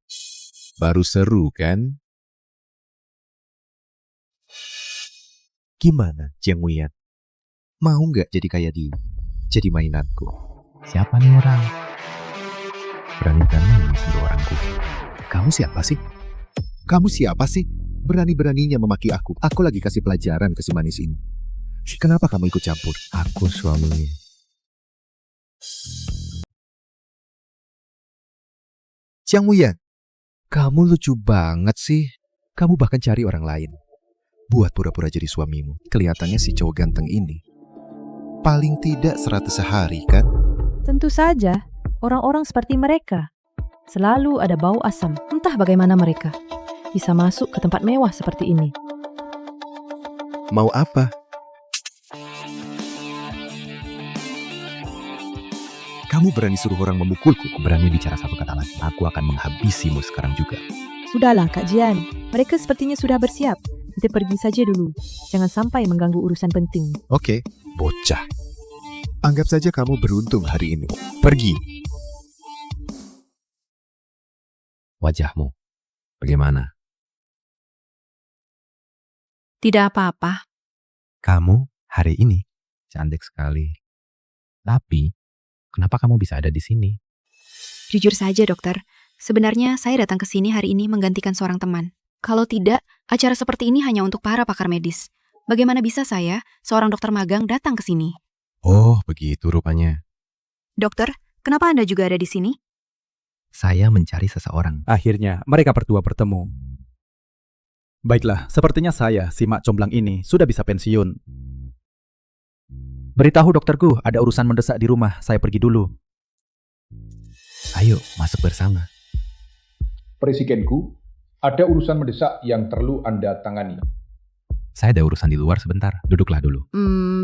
Baru seru kan? Gimana, Jiang Muyan? Mau nggak jadi kayak dia? Jadi mainanku. Siapa nih orang? Berani-berani sentuh orangku. Kamu siapa sih? Kamu siapa sih? Berani-beraninya memaki aku. Aku lagi kasih pelajaran ke si manis ini. Kenapa kamu ikut campur? Aku suaminya. Jiang Muyan, kamu lucu banget sih. Kamu bahkan cari orang lain. Buat pura-pura jadi suamimu. Kelihatannya si cowok ganteng ini paling tidak 100 sehari kan? Tentu saja, orang-orang seperti mereka selalu ada bau asam. Entah bagaimana mereka bisa masuk ke tempat mewah seperti ini. Mau apa? Kamu berani suruh orang memukulku? Berani bicara satu kata lagi. Aku akan menghabisimu sekarang juga. Sudahlah Kak Jian, mereka sepertinya sudah bersiap. Kita pergi saja dulu. Jangan sampai mengganggu urusan penting. Oke, bocah. Anggap saja kamu beruntung hari ini. Pergi. Wajahmu, bagaimana? Tidak apa-apa. Kamu hari ini cantik sekali. Tapi, kenapa kamu bisa ada di sini? Jujur saja, dokter. Sebenarnya saya datang ke sini hari ini menggantikan seorang teman. Kalau tidak, acara seperti ini hanya untuk para pakar medis. Bagaimana bisa saya, seorang dokter magang, datang ke sini? Oh, begitu rupanya. Dokter, kenapa Anda juga ada di sini? Saya mencari seseorang. Akhirnya, mereka berdua bertemu. Baiklah, sepertinya saya, si mak comblang ini, sudah bisa pensiun. Beritahu dokterku, ada urusan mendesak di rumah, saya pergi dulu. Ayo, masuk bersama. Presidenku, ada urusan mendesak yang perlu Anda tangani. Saya ada urusan di luar sebentar, duduklah dulu.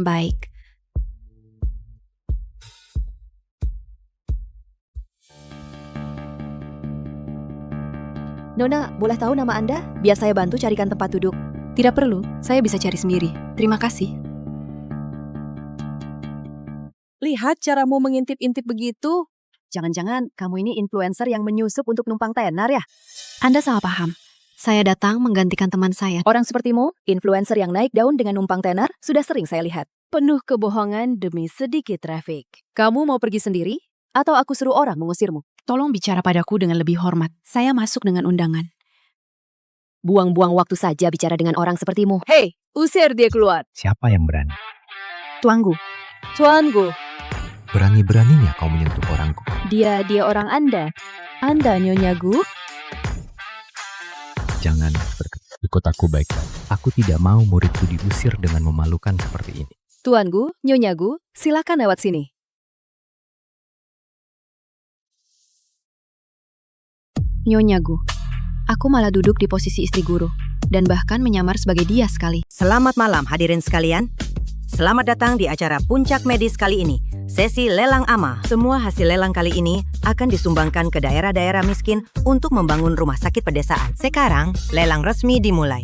Baik. Nona, boleh tahu nama Anda? Biar saya bantu carikan tempat duduk. Tidak perlu, saya bisa cari sendiri. Terima kasih. Lihat caramu mengintip-intip begitu. Jangan-jangan kamu ini influencer yang menyusup untuk numpang tenar ya? Anda salah paham. Saya datang menggantikan teman saya. Orang sepertimu, influencer yang naik daun dengan numpang tenar, sudah sering saya lihat. Penuh kebohongan demi sedikit traffic. Kamu mau pergi sendiri? Atau aku suruh orang mengusirmu? Tolong bicara padaku dengan lebih hormat. Saya masuk dengan undangan. Buang-buang waktu saja bicara dengan orang sepertimu. Hei, usir dia keluar. Siapa yang berani? Tuanku. Tuanku. Berani-beraninya kau menyentuh orangku. Dia orang Anda. Anda Nyonya Gu? Jangan ikut aku baik-baik. Aku tidak mau muridku diusir dengan memalukan seperti ini. Tuanku, Nyonya Gu, silakan lewat sini. Nyonya Gu, aku malah duduk di posisi istri guru, dan bahkan menyamar sebagai dia sekali. Selamat malam hadirin sekalian. Selamat datang di acara Puncak Medis kali ini, sesi lelang AMA. Semua hasil lelang kali ini akan disumbangkan ke daerah-daerah miskin untuk membangun rumah sakit pedesaan. Sekarang, lelang resmi dimulai.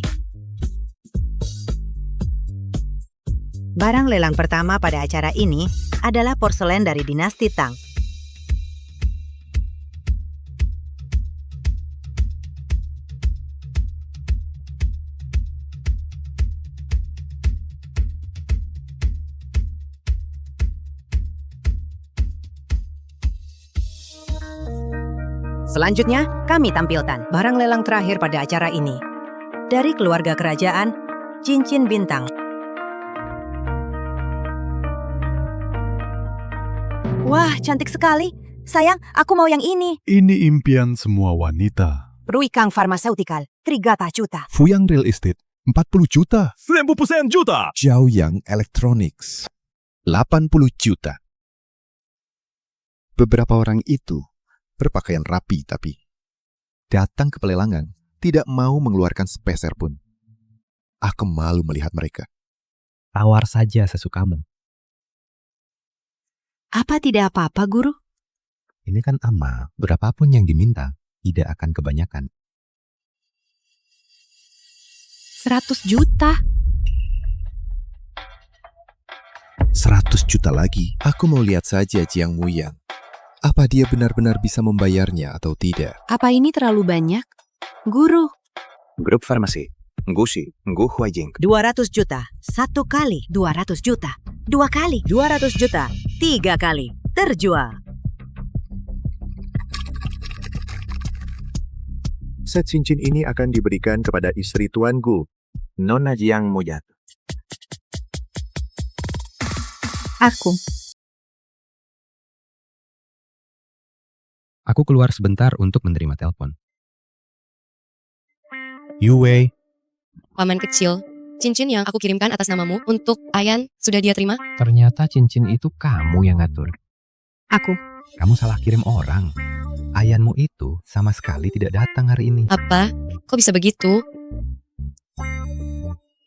Barang lelang pertama pada acara ini adalah porselen dari dinasti Tang. Selanjutnya, kami tampilkan barang lelang terakhir pada acara ini. Dari keluarga kerajaan, cincin bintang. Wah, cantik sekali. Sayang, aku mau yang ini. Ini impian semua wanita. Ruikang Pharmaceutical, 3 juta. Fuyang Real Estate, 40 juta. 1000% juta. Jiaoyang Electronics, 80 juta. Beberapa orang itu berpakaian rapi tapi datang ke pelelangan, tidak mau mengeluarkan sepeser pun. Aku malu melihat mereka. Tawar saja sesukamu. Apa tidak apa-apa, Guru? Ini kan AMA, berapapun yang diminta, tidak akan kebanyakan. 100 juta? 100 juta lagi. Aku mau lihat saja Jiang Muyang. Apa dia benar-benar bisa membayarnya atau tidak? Apa ini terlalu banyak? Guru. Grup farmasi. Ngusi, Ngu Huajing. 200 juta, 1 kali. 200 juta, 2 kali. 200 juta, 3 kali. Terjual. Set cincin ini akan diberikan kepada istri Tuan Gu, Nona Jiang Muyat. Aku. Aku keluar sebentar untuk menerima telepon. Yue. Paman kecil, cincin yang aku kirimkan atas namamu untuk Ayan sudah dia terima? Ternyata cincin itu kamu yang ngatur. Aku. Kamu salah kirim orang. Ayanmu itu sama sekali tidak datang hari ini. Apa? Kok bisa begitu?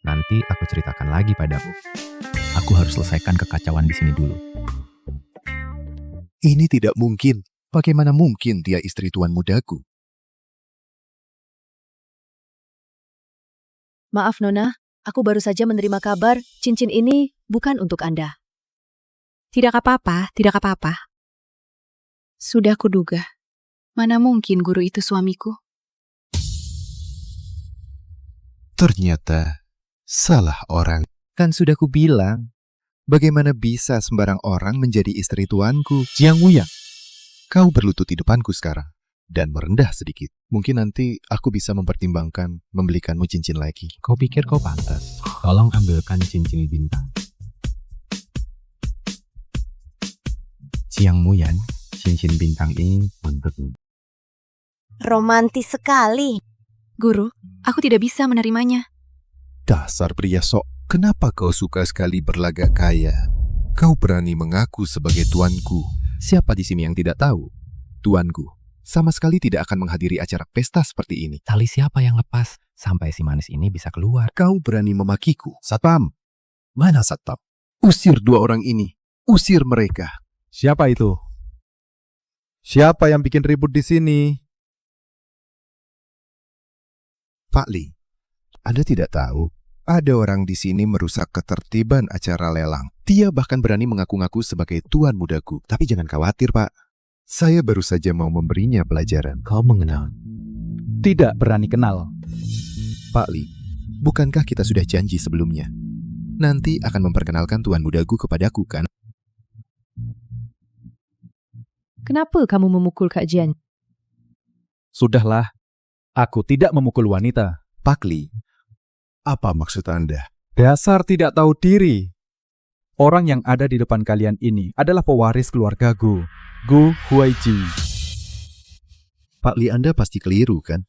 Nanti aku ceritakan lagi padamu. Aku harus selesaikan kekacauan di sini dulu. Ini tidak mungkin. Bagaimana mungkin dia istri Tuan Mudaku? Maaf Nona, aku baru saja menerima kabar cincin ini bukan untuk Anda. Tidak apa-apa, tidak apa-apa. Sudah kuduga. Mana mungkin guru itu suamiku? Ternyata Salah orang. Kan sudah kubilang, bagaimana bisa sembarang orang menjadi istri tuanku? Jiang Wuyang, Kau berlutut di depanku sekarang, dan merendah sedikit. Mungkin nanti aku bisa mempertimbangkan membelikanmu cincin lagi. Kau pikir kau pantas? Tolong ambilkan cincin bintang. Jiang Muyan, cincin bintang ini untukmu. Romantis sekali. Guru, aku tidak bisa menerimanya. Dasar pria sok, kenapa kau suka sekali berlagak kaya? Kau berani mengaku sebagai tuanku. Siapa di sini yang tidak tahu? Tuanku sama sekali tidak akan menghadiri acara pesta seperti ini. Tali siapa yang lepas sampai si manis ini bisa keluar? Kau berani memakiku. Satpam, mana Satpam? Usir dua orang ini. Usir mereka. siapa itu? Siapa yang bikin ribut di sini? Pak Li, Anda tidak tahu, ada orang di sini merusak ketertiban acara lelang. Dia bahkan berani mengaku-ngaku sebagai tuan mudaku. Tapi jangan khawatir, Pak. Saya baru saja mau memberinya pelajaran. Kau mengenal? Tidak berani kenal. Pak Li, bukankah kita sudah janji sebelumnya? Nanti akan memperkenalkan tuan mudaku kepadaku, kan? Kenapa kamu memukul Kak Jian? Sudahlah, aku tidak memukul wanita. Pak Li, apa maksud Anda? Dasar tidak tahu diri. Orang yang ada di depan kalian ini adalah pewaris keluarga Gu Huaiji. Pak Li, Anda pasti keliru, kan?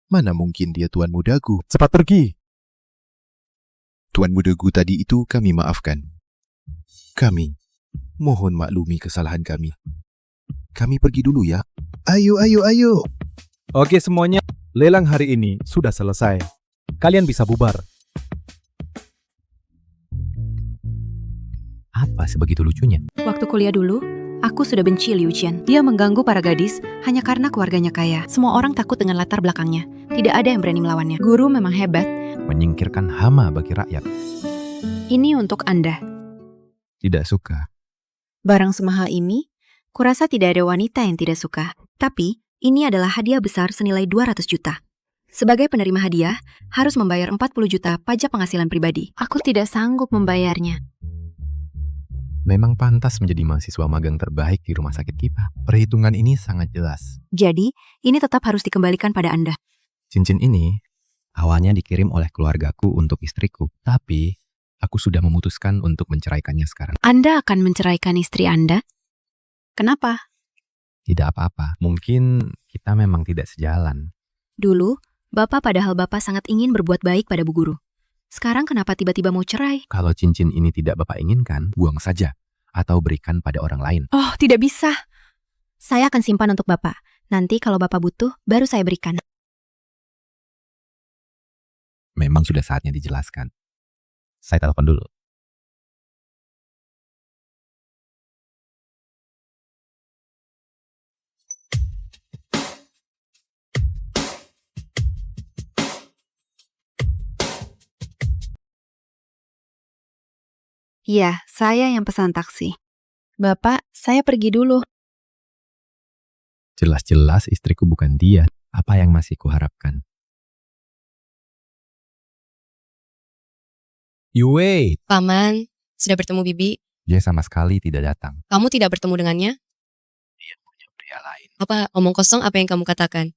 Mana mungkin dia tuan mudaku? Cepat pergi. Tuan mudaku tadi itu kami maafkan. Kami mohon maklumi kesalahan kami. Kami pergi dulu ya. Ayo. Oke semuanya, lelang hari ini sudah selesai. Kalian bisa bubar. Apa sebegitu lucunya? Waktu kuliah dulu, aku sudah benci Liu Qian. Dia mengganggu para gadis hanya karena keluarganya kaya. Semua orang takut dengan latar belakangnya. Tidak ada yang berani melawannya. Guru memang hebat. Menyingkirkan hama bagi rakyat. Ini untuk Anda. Tidak suka. Barang semahal ini, kurasa tidak ada wanita yang tidak suka. Tapi, ini adalah hadiah besar senilai 200 juta. Sebagai penerima hadiah, harus membayar 40 juta pajak penghasilan pribadi. Aku tidak sanggup membayarnya. Memang pantas menjadi mahasiswa magang terbaik di rumah sakit kita. Perhitungan ini sangat jelas. Jadi, ini tetap harus dikembalikan pada Anda. Cincin ini awalnya dikirim oleh keluargaku untuk istriku. Tapi, aku sudah memutuskan untuk menceraikannya sekarang. Anda akan menceraikan istri Anda? Kenapa? Tidak apa-apa. Mungkin kita memang tidak sejalan. Dulu, Bapak padahal Bapak sangat ingin berbuat baik pada Bu Guru. Sekarang kenapa tiba-tiba mau cerai? Kalau cincin ini tidak Bapak inginkan, buang saja. Atau berikan pada orang lain. Oh, tidak bisa. Saya akan simpan untuk Bapak. Nanti kalau Bapak butuh, baru saya berikan. Memang sudah saatnya dijelaskan. Saya telepon dulu. Iya, saya yang pesan taksi. Bapak, saya pergi dulu. Jelas-jelas istriku bukan dia. Apa yang masih kuharapkan? Yue, Paman, sudah bertemu Bibi? dia sama sekali tidak datang. Kamu tidak bertemu dengannya? Dia punya pria lain. Apa omong kosong apa yang kamu katakan?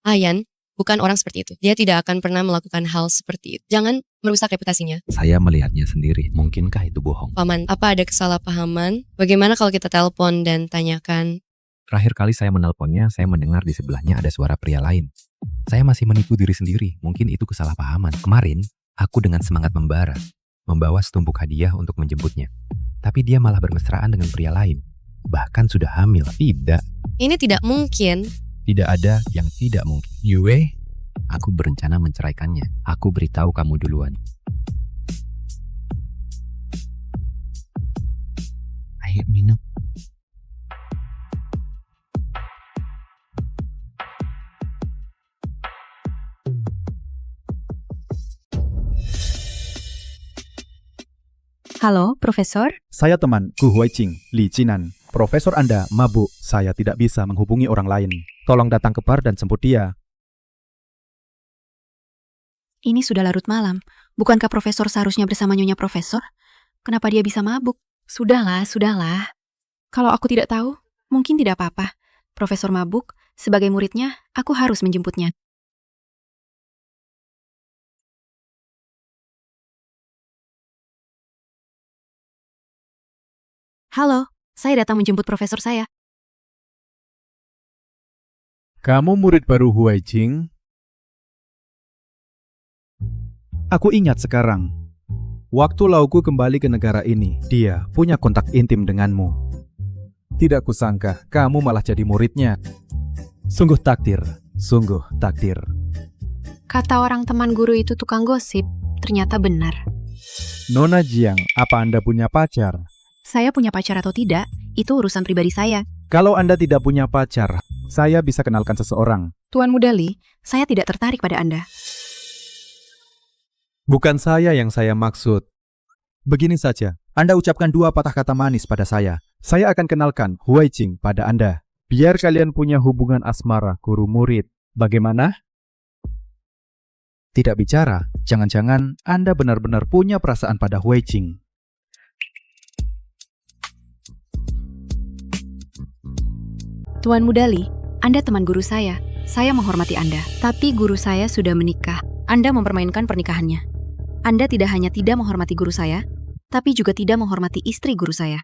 Ayan, bukan orang seperti itu. Dia tidak akan pernah melakukan hal seperti itu. Jangan merusak reputasinya. Saya melihatnya sendiri. Mungkinkah itu bohong? Paman, apa ada kesalahpahaman? Bagaimana kalau kita telepon dan tanyakan? Terakhir kali saya menelponnya, saya mendengar di sebelahnya ada suara pria lain. Saya masih menipu diri sendiri. Mungkin itu kesalahpahaman. Kemarin, aku dengan semangat membara, membawa setumpuk hadiah untuk menjemputnya. Tapi dia malah bermesraan dengan pria lain. Bahkan sudah hamil. Tidak. Ini tidak mungkin. Tidak ada yang tidak mungkin. Yue, aku berencana menceraikannya. Aku beritahu kamu duluan. Ayo minum. Halo, Profesor? Saya teman Gu Huaijing, Li Jinan. Profesor Anda mabuk. Saya tidak bisa menghubungi orang lain. Tolong datang ke bar dan jemput dia. Ini sudah larut malam. Bukankah profesor seharusnya bersama nyonya profesor? Kenapa dia bisa mabuk? Sudahlah, sudahlah. Kalau aku tidak tahu, mungkin tidak apa-apa. Profesor mabuk, sebagai muridnya, aku harus menjemputnya. Halo, saya datang menjemput profesor saya. Kamu murid baru Huai Jing? Aku ingat sekarang. Waktu Lauku kembali ke negara ini, dia punya kontak intim denganmu. Tidak kusangka kamu malah jadi muridnya. Sungguh takdir, sungguh takdir. Kata orang teman guru itu tukang gosip, ternyata benar. Nona Jiang, apa Anda punya pacar? Saya punya pacar atau tidak, itu urusan pribadi saya. Kalau Anda tidak punya pacar, saya bisa kenalkan seseorang. Tuan Mudali, saya tidak tertarik pada Anda. Bukan saya yang saya maksud. Begini saja, Anda ucapkan 2 patah kata manis pada saya. Saya akan kenalkan Huai Jing pada Anda. Biar kalian punya hubungan asmara guru murid. Bagaimana? Tidak bicara, jangan-jangan Anda benar-benar punya perasaan pada Huai Jing. Tuan Mudali, Anda teman guru saya. Saya menghormati Anda. Tapi guru saya sudah menikah. Anda mempermainkan pernikahannya. Anda tidak hanya tidak menghormati guru saya, tapi juga tidak menghormati istri guru saya.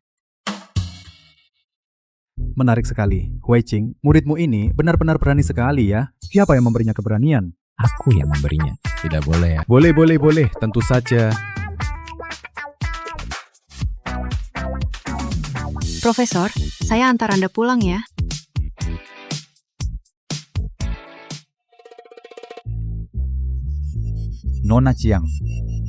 Menarik sekali. Huai Jing, muridmu ini benar-benar berani sekali ya. Siapa yang memberinya keberanian? Aku yang memberinya. Tidak boleh ya. Boleh, tentu saja. Profesor, saya antar Anda pulang ya. Nona Jiang,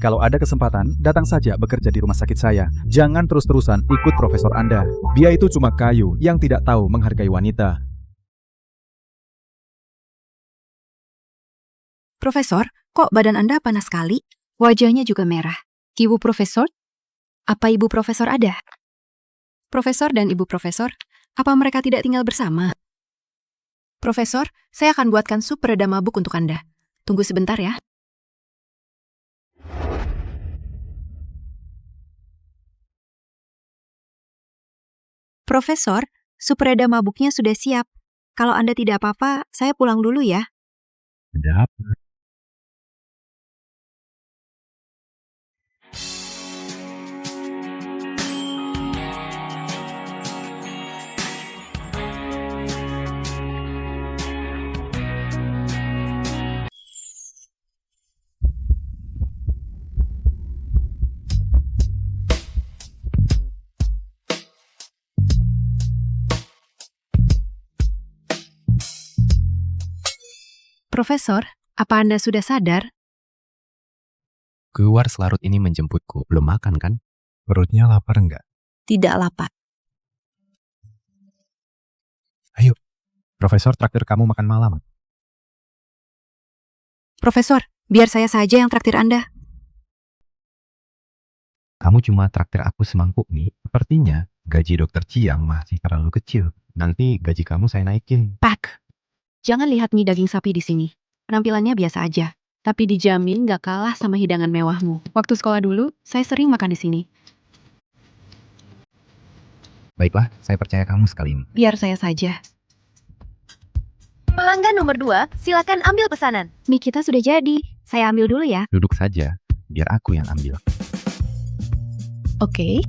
kalau ada kesempatan, datang saja bekerja di rumah sakit saya. Jangan terus-terusan ikut profesor Anda. Dia itu cuma kayu yang tidak tahu menghargai wanita. Profesor, kok badan Anda panas sekali? Wajahnya juga merah. Ibu profesor? Apa ibu profesor ada? Profesor dan ibu profesor, apa mereka tidak tinggal bersama? Profesor, saya akan buatkan sup peredam mabuk untuk Anda. Tunggu sebentar ya. Profesor, sup peredam mabuknya sudah siap. Kalau Anda tidak apa-apa, saya pulang dulu ya. Ada apa? Profesor, apa Anda sudah sadar? Keluar selarut ini menjemputku. Belum makan kan? Perutnya lapar enggak? Tidak lapar. Ayo, Profesor traktir kamu makan malam. Profesor, biar saya saja yang traktir Anda. Kamu cuma traktir aku semangkuk nih. Sepertinya gaji dokter Jiang masih terlalu kecil. Nanti gaji kamu saya naikin. Pak, jangan lihat mie daging sapi di sini. Penampilannya biasa aja. Tapi dijamin gak kalah sama hidangan mewahmu. Waktu sekolah dulu, saya sering makan di sini. Baiklah, saya percaya kamu sekali ini. Biar saya saja. Pelanggan nomor 2, silakan ambil pesanan. Mie kita sudah jadi. Saya ambil dulu ya. Duduk saja, biar aku yang ambil. Oke.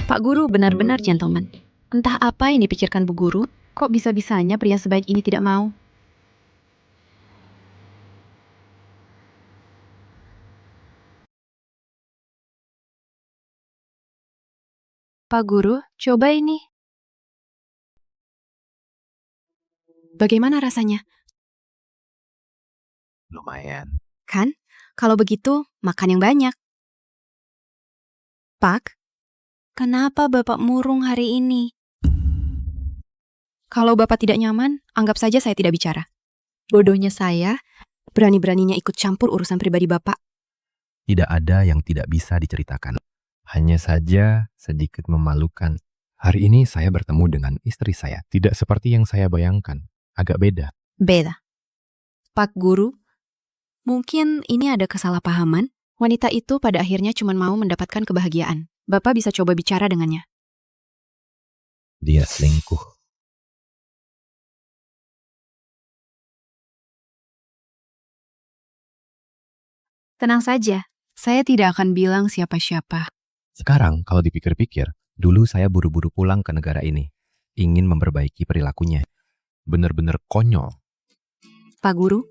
Pak Guru benar-benar gentleman. Entah apa yang dipikirkan Bu Guru, kok bisa-bisanya pria sebaik ini tidak mau. Pak Guru, coba ini. Bagaimana rasanya? Lumayan. Kan? Kalau begitu, makan yang banyak. Pak, kenapa Bapak murung hari ini? Kalau Bapak tidak nyaman, anggap saja saya tidak bicara. Bodohnya saya, berani-beraninya ikut campur urusan pribadi Bapak. Tidak ada yang tidak bisa diceritakan. Hanya saja sedikit memalukan Hari ini saya bertemu dengan istri saya. Tidak seperti yang saya bayangkan. Agak beda. Beda. Pak Guru, mungkin ini ada kesalahpahaman. Wanita itu pada akhirnya cuma mau mendapatkan kebahagiaan. Bapak bisa coba bicara dengannya. Dia selingkuh. Tenang saja, saya tidak akan bilang siapa-siapa. Sekarang kalau dipikir-pikir, dulu saya buru-buru pulang ke negara ini. Ingin memperbaiki perilakunya. Benar-benar konyol. Pak Guru,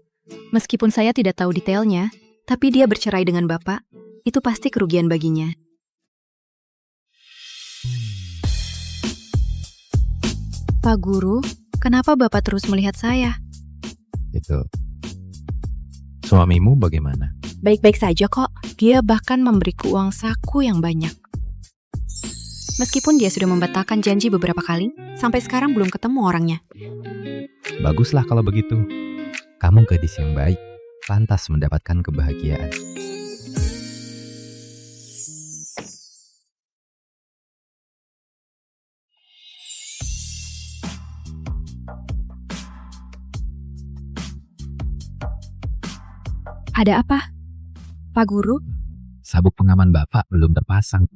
meskipun saya tidak tahu detailnya, tapi dia bercerai dengan Bapak, itu pasti kerugian baginya. Pak Guru, kenapa Bapak terus melihat saya? Itu. Suamimu bagaimana? Baik-baik saja kok. Dia bahkan memberiku uang saku yang banyak. Meskipun dia sudah membatalkan janji beberapa kali, sampai sekarang belum ketemu orangnya. Baguslah kalau begitu. Kamu gadis yang baik, pantas mendapatkan kebahagiaan. Ada apa? Pak Guru? Sabuk pengaman Bapak belum terpasang.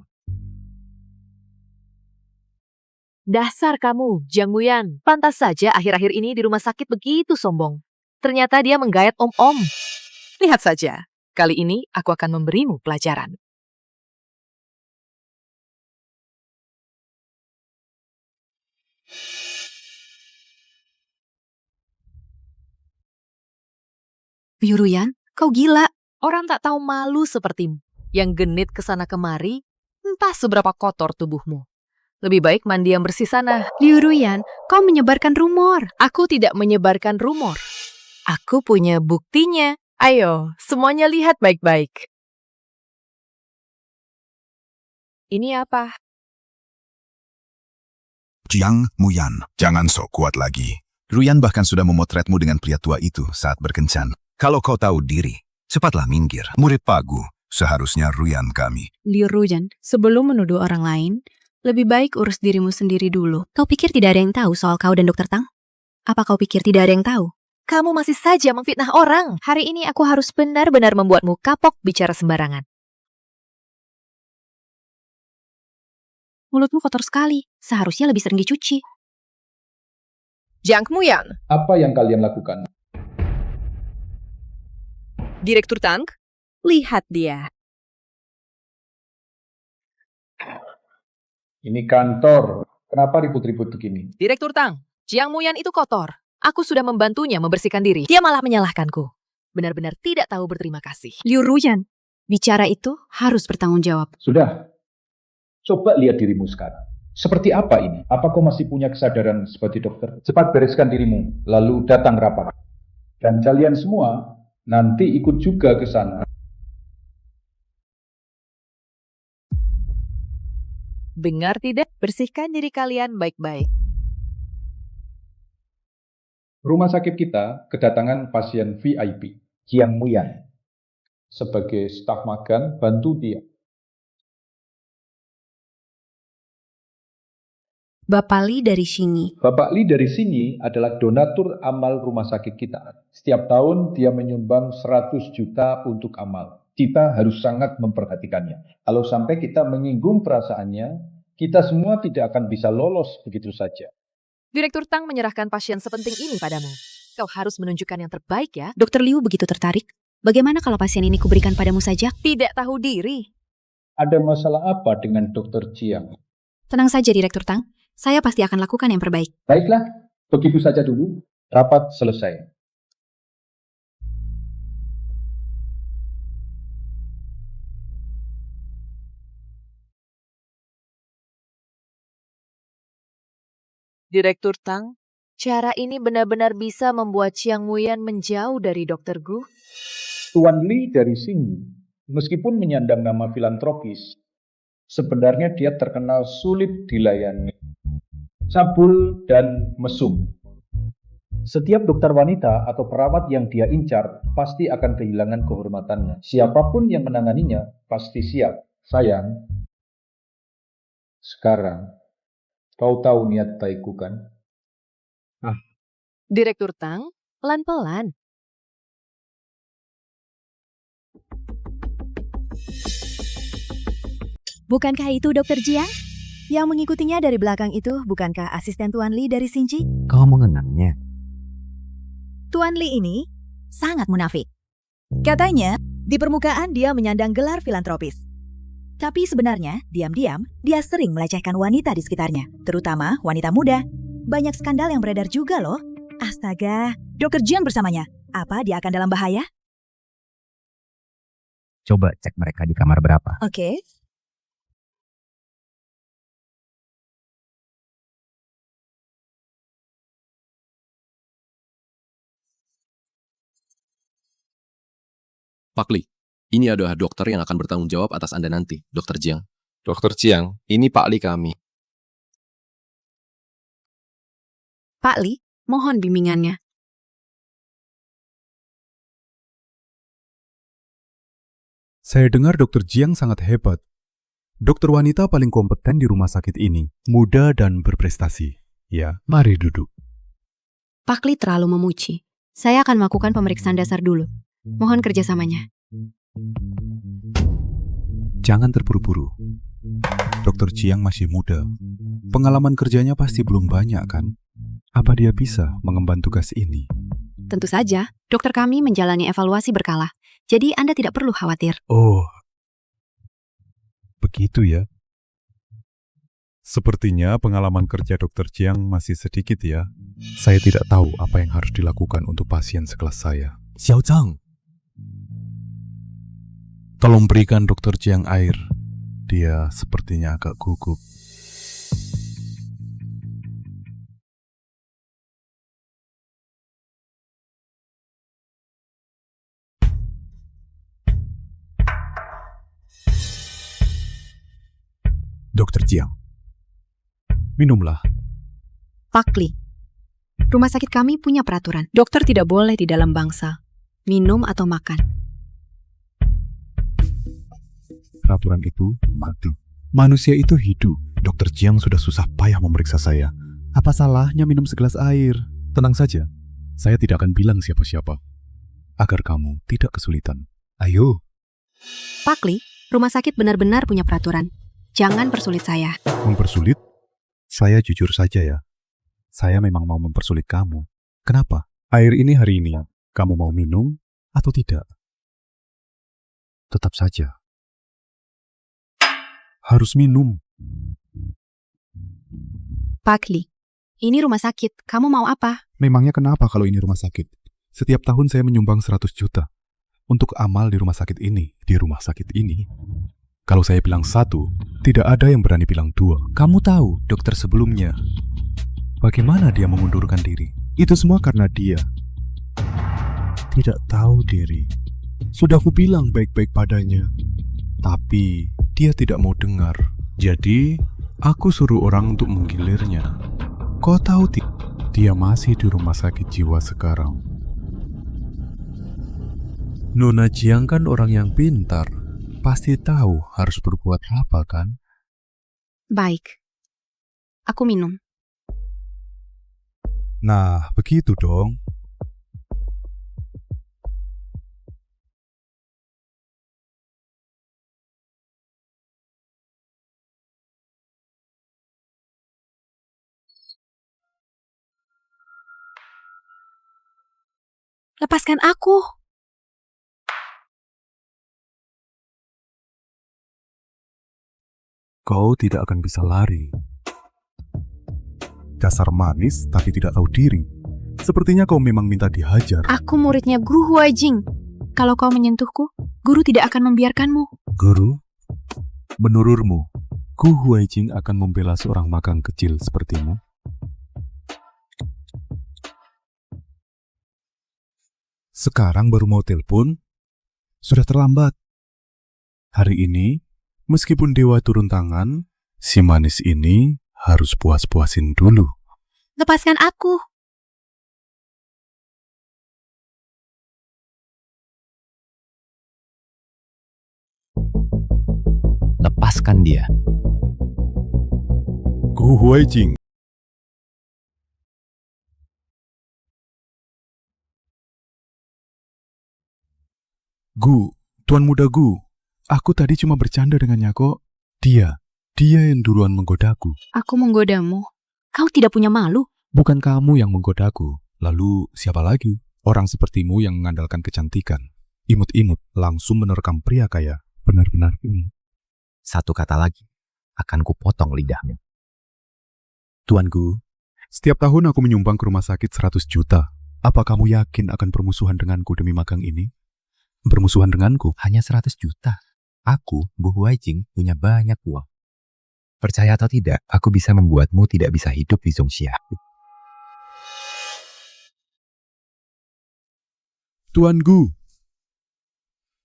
Dasar kamu, Jiang Muyan. Pantas saja akhir-akhir ini di rumah sakit begitu sombong. Ternyata dia menggayat om-om. Lihat saja, kali ini aku akan memberimu pelajaran. Yuruyan, kau gila. Orang tak tahu malu sepertimu, yang genit ke sana kemari, entah seberapa kotor tubuhmu. Lebih baik mandi yang bersih sana. Yuruyan, kau menyebarkan rumor. Aku tidak menyebarkan rumor. Aku punya buktinya. Ayo, semuanya lihat baik-baik. Ini apa? Jiang Muyan, jangan sok kuat lagi. Ruyan bahkan sudah memotretmu dengan pria tua itu saat berkencan. Kalau kau tahu diri, cepatlah minggir. Murid Pak Gu, seharusnya Ruyan kami. Liu Ruyan, sebelum menuduh orang lain, lebih baik urus dirimu sendiri dulu. Kau pikir tidak ada yang tahu soal kau dan Dr. Tang? Apa kau pikir tidak ada yang tahu? Kamu masih saja memfitnah orang. Hari ini aku harus benar-benar membuatmu kapok bicara sembarangan. Mulutmu kotor sekali. Seharusnya lebih sering dicuci. Jiang Muyan. Apa yang kalian lakukan? Direktur Tang, lihat dia. Ini kantor. Kenapa ribut-ribut begini? Direktur Tang, Jiang Muyan itu kotor. Aku sudah membantunya membersihkan diri. Dia malah menyalahkanku. Benar-benar tidak tahu berterima kasih. Liu Ruyan, bicara itu harus bertanggung jawab. Sudah. Coba lihat dirimu sekarang. Seperti apa ini? Apa kau masih punya kesadaran sebagai dokter? Cepat bereskan dirimu, lalu datang rapat. Dan kalian semua nanti ikut juga ke sana. Dengar tidak? Bersihkan diri kalian baik-baik. Rumah sakit kita kedatangan pasien VIP, Jiang Muyan. Sebagai staf magang, bantu dia. Bapak Li dari sini. Bapak Li dari sini adalah donatur amal rumah sakit kita. Setiap tahun dia menyumbang 100 juta untuk amal. Kita harus sangat memperhatikannya. Kalau sampai kita menyinggung perasaannya, kita semua tidak akan bisa lolos begitu saja. Direktur Tang menyerahkan pasien sepenting ini padamu. Kau harus menunjukkan yang terbaik ya. Dokter Liu begitu tertarik. Bagaimana kalau pasien ini kuberikan padamu saja? Tidak tahu diri. Ada masalah apa dengan Dokter Jiang? Tenang saja, Direktur Tang. Saya pasti akan lakukan yang terbaik. Baiklah, begitu saja dulu. Rapat selesai. Direktur Tang, cara ini benar-benar bisa membuat Jiang Muyan menjauh dari Dr. Gu. Tuan Li dari sini, meskipun menyandang nama filantropis, sebenarnya dia terkenal sulit dilayani. Cabul dan mesum. Setiap dokter wanita atau perawat yang dia incar pasti akan kehilangan kehormatannya. Siapapun yang menanganinya pasti siap. Sayang, sekarang Tahu-tahu niat baikku kan? Direktur Tang, pelan-pelan. Bukankah itu Dr. Jiang? Yang mengikutinya dari belakang itu bukankah asisten Tuan Li dari Xinji? Kau mengenangnya? Tuan Li ini sangat munafik. Katanya, di permukaan dia menyandang gelar filantropis. Tapi sebenarnya, diam-diam, dia sering melecehkan wanita di sekitarnya, terutama wanita muda. Banyak skandal yang beredar juga loh. Astaga, Dr. Jiang bersamanya. Apa dia akan dalam bahaya? Coba cek mereka di kamar berapa. Oke. Pak Li, ini adalah dokter yang akan bertanggung jawab atas Anda nanti, Dr. Jiang. Dr. Jiang, ini Pak Li kami. Pak Li, mohon bimbingannya. Saya dengar Dr. Jiang sangat hebat. Dokter wanita paling kompeten di rumah sakit ini, muda dan berprestasi. Ya, mari duduk. Pak Li terlalu memuji. Saya akan melakukan pemeriksaan dasar dulu. Mohon kerjasamanya. Jangan terburu-buru. Dr. Jiang masih muda. Pengalaman kerjanya pasti belum banyak kan? Apa dia bisa mengemban tugas ini? Tentu saja, dokter kami menjalani evaluasi berkala. Jadi Anda tidak perlu khawatir. Oh, begitu ya. Sepertinya pengalaman kerja Dr. Jiang masih sedikit ya. Saya tidak tahu apa yang harus dilakukan untuk pasien sekelas saya. Xiao Zhang, tolong berikan Dr. Jiang air. Dia sepertinya agak gugup. Dr. Jiang, minumlah. Pak Li, rumah sakit kami punya peraturan. Dokter tidak boleh di dalam bangsal, minum atau makan. Peraturan itu mati. Manusia itu hidup. Dr. Jiang sudah susah payah memeriksa saya. Apa salahnya minum segelas air? Tenang saja, saya tidak akan bilang siapa-siapa. Agar kamu tidak kesulitan. Ayo. Pak Li, rumah sakit benar-benar punya peraturan. Jangan persulit saya. Mempersulit? Saya jujur saja ya. Saya memang mau mempersulit kamu. Kenapa? Air ini hari ini, kamu mau minum atau tidak? Tetap saja. Harus minum. Pak Li, ini rumah sakit. Kamu mau apa? Memangnya kenapa kalau ini rumah sakit? Setiap tahun saya menyumbang 100 juta untuk amal di rumah sakit ini. Di rumah sakit ini. Kalau saya bilang 1, tidak ada yang berani bilang 2. Kamu tahu dokter sebelumnya. Bagaimana dia mengundurkan diri? Itu semua karena dia tidak tahu diri. Sudah aku bilang baik-baik padanya. Tapi dia tidak mau dengar. Jadi, aku suruh orang untuk menggilirnya. Kau tahu dia masih di rumah sakit jiwa sekarang. Nona Jiang kan orang yang pintar. Pasti tahu harus berbuat apa kan? Baik. Aku minum. Nah, begitu dong. Lepaskan aku. Kau tidak akan bisa lari. Dasar manis tapi tidak tahu diri. Sepertinya kau memang minta dihajar. Aku muridnya Guru Huaijing. Kalau kau menyentuhku, guru tidak akan membiarkanmu. Guru? Menurutmu, Gu Huaijing akan membela seorang magang kecil sepertimu? Sekarang baru mau telepon? Sudah terlambat. Hari ini, meskipun dewa turun tangan, si manis ini harus puas-puasin dulu. Lepaskan aku. Lepaskan dia. Gu Bu Huaijing. Gu, Tuan Muda Gu, aku tadi cuma bercanda dengannya kok. Dia yang duluan menggodaku. Aku menggodamu. Kau tidak punya malu. Bukan kamu yang menggodaku. Lalu siapa lagi? Orang sepertimu yang mengandalkan kecantikan. Imut-imut langsung menerkam pria kaya. Benar-benar ini. Satu kata lagi, akan kupotong lidahmu. Tuan Gu, setiap tahun aku menyumbang ke rumah sakit 100 juta. Apa kamu yakin akan permusuhan denganku demi magang ini? Bermusuhan denganku? Hanya 100 juta. Aku, Bu Huaijing, punya banyak uang. Percaya atau tidak, aku bisa membuatmu tidak bisa hidup di Zhongxia. Tuan Gu,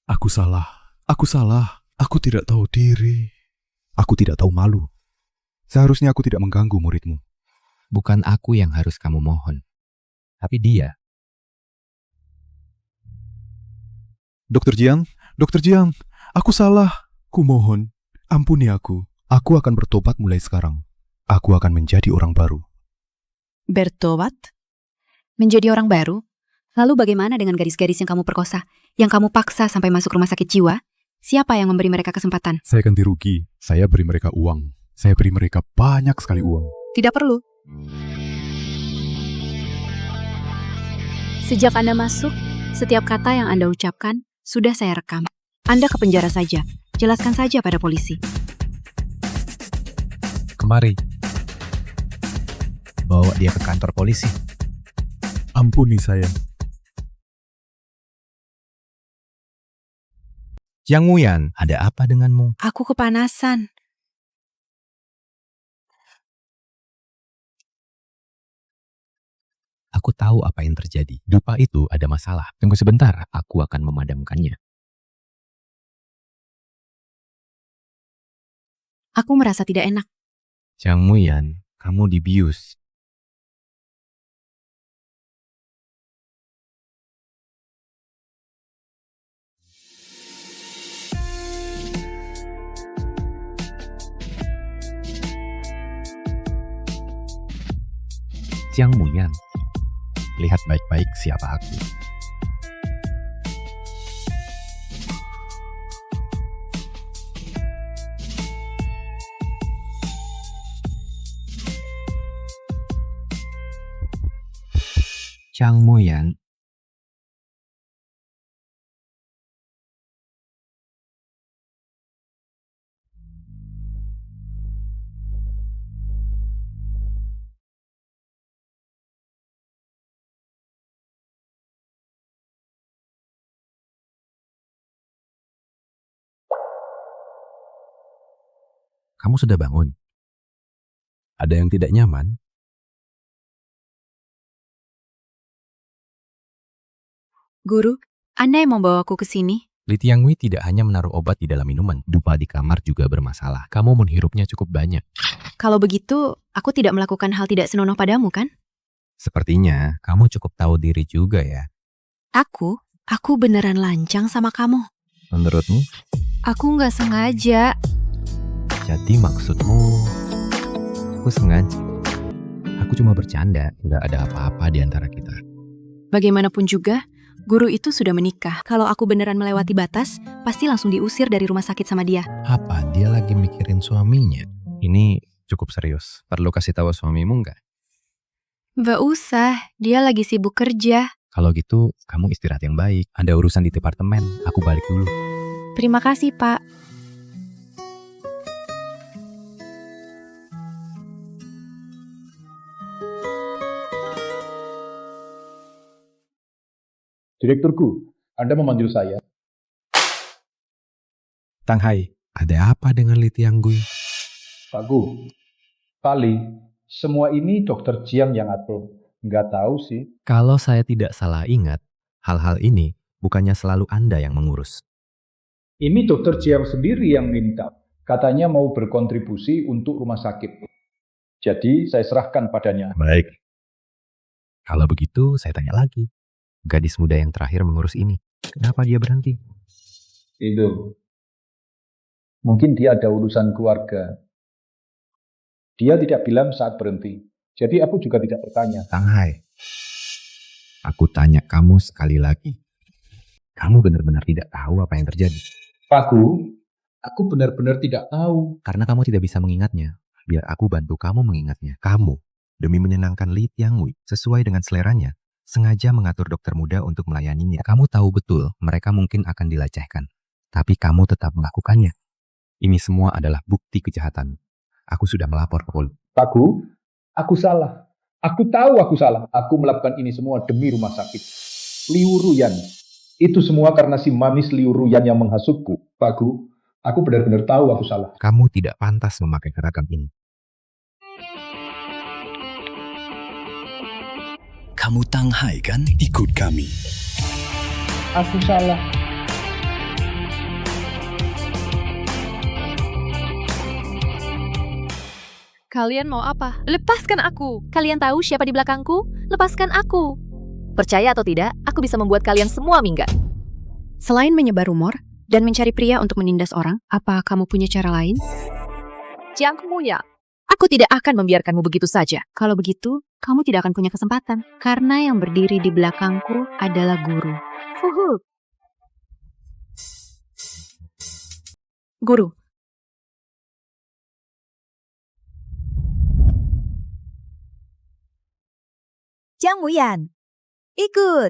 aku salah. Aku tidak tahu diri. Aku tidak tahu malu. Seharusnya aku tidak mengganggu muridmu. Bukan aku yang harus kamu mohon, tapi dia. Dokter Jiang, aku salah. Kumohon, ampuni aku. Aku akan bertobat mulai sekarang. Aku akan menjadi orang baru. Bertobat? Menjadi orang baru? Lalu bagaimana dengan gadis-gadis yang kamu perkosa? Yang kamu paksa sampai masuk rumah sakit jiwa? Siapa yang memberi mereka kesempatan? Saya ganti rugi. Saya beri mereka uang. Saya beri mereka banyak sekali uang. Tidak perlu. Sejak Anda masuk, setiap kata yang Anda ucapkan sudah saya rekam. Anda ke penjara saja. Jelaskan saja pada polisi. Kemari. Bawa dia ke kantor polisi. Ampuni saya. Jiang Muyan, ada apa denganmu? Aku kepanasan. Aku tahu apa yang terjadi. Dupa itu ada masalah. Tunggu sebentar, aku akan memadamkannya. Aku merasa tidak enak. Jiang Muyan, kamu dibius. Jiang Muyan, lihat baik-baik siapa aku. Jiang Muyan. Kamu sudah bangun? Ada yang tidak nyaman? Guru, Anda yang membawaku ke sini? Li Tiangwei tidak hanya menaruh obat di dalam minuman, dupa di kamar juga bermasalah. Kamu menghirupnya cukup banyak. Kalau begitu, aku tidak melakukan hal tidak senonoh padamu, kan? Sepertinya kamu cukup tahu diri juga ya. Aku beneran lancang sama kamu. Menurutmu? Aku nggak sengaja. Jadi maksudmu, aku sengaja. Aku cuma bercanda, nggak ada apa-apa di antara kita. Bagaimanapun juga, guru itu sudah menikah. Kalau aku beneran melewati batas, pasti langsung diusir dari rumah sakit sama dia. Apa dia lagi mikirin suaminya? Ini cukup serius. Perlu kasih tahu suamimu nggak? Nggak usah, dia lagi sibuk kerja. Kalau gitu, kamu istirahat yang baik. Ada urusan di departemen, aku balik dulu. Terima kasih, Pak. Direkturku, Anda memanggil saya. Tang Hai, ada apa dengan Li Tianggui? Pak Gu, kali semua ini Dokter Jiang yang atur. Nggak tahu sih. Kalau saya tidak salah ingat, hal-hal ini bukannya selalu Anda yang mengurus. Ini Dokter Jiang sendiri yang minta. Katanya mau berkontribusi untuk rumah sakit. Jadi saya serahkan padanya. Baik. Kalau begitu, saya tanya lagi. Gadis muda yang terakhir mengurus ini, kenapa dia berhenti? Itu. Mungkin dia ada urusan keluarga. Dia tidak bilang saat berhenti. Jadi aku juga tidak bertanya. Tang Hai, aku tanya kamu sekali lagi. Kamu benar-benar tidak tahu apa yang terjadi. Pak Gu, aku benar-benar tidak tahu. Karena kamu tidak bisa mengingatnya, biar aku bantu kamu mengingatnya. Kamu, demi menyenangkan Li Tiangwei, sesuai dengan seleranya, sengaja mengatur dokter muda untuk melayaninya. Kamu tahu betul mereka mungkin akan dilecehkan, tapi kamu tetap melakukannya. Ini semua adalah bukti kejahatan. Aku sudah melapor ke polisi. Pak Gu, aku salah. Aku tahu aku salah. Aku melakukan ini semua demi rumah sakit. Liu Ruyan. Itu semua karena si manis Liu Ruyan yang menghasutku. Pak Gu, aku benar-benar tahu aku salah. Kamu tidak pantas memakai seragam ini. Kamu Tang Hai kan? Ikut kami. Aku salah. Kalian mau apa? Lepaskan aku. Kalian tahu siapa di belakangku? Lepaskan aku. Percaya atau tidak, aku bisa membuat kalian semua minggat. Selain menyebar rumor dan mencari pria untuk menindas orang, apa kamu punya cara lain? Jiang Muya, aku tidak akan membiarkanmu begitu saja. Kalau begitu, kamu tidak akan punya kesempatan. Karena yang berdiri di belakangku adalah guru. Fuhu. Guru. Jiang Muyan, ikut.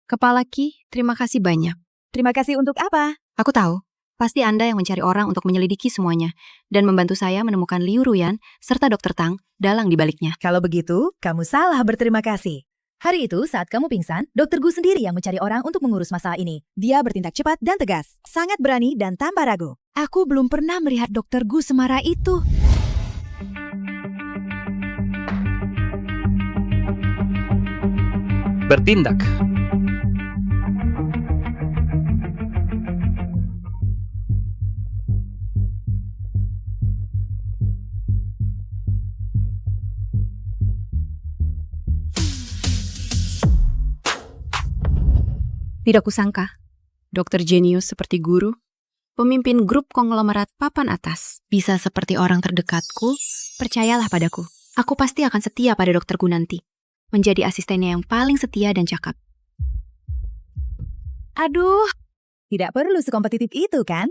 Kepala Ki, terima kasih banyak. Terima kasih untuk apa? Aku tahu, pasti Anda yang mencari orang untuk menyelidiki semuanya dan membantu saya menemukan Liu Ruyan serta Dr. Tang dalang di baliknya. Kalau begitu, kamu salah berterima kasih. Hari itu saat kamu pingsan, Dr. Gu sendiri yang mencari orang untuk mengurus masalah ini. Dia bertindak cepat dan tegas, sangat berani dan tanpa ragu. Aku belum pernah melihat Dr. Gu semarah itu. Bertindak. Tidak kusangka, dokter jenius seperti guru, pemimpin grup konglomerat papan atas, bisa seperti orang terdekatku. Percayalah padaku, aku pasti akan setia pada dokter Gu nanti. Menjadi asistennya yang paling setia dan cakap. Aduh, tidak perlu sekompetitif itu kan?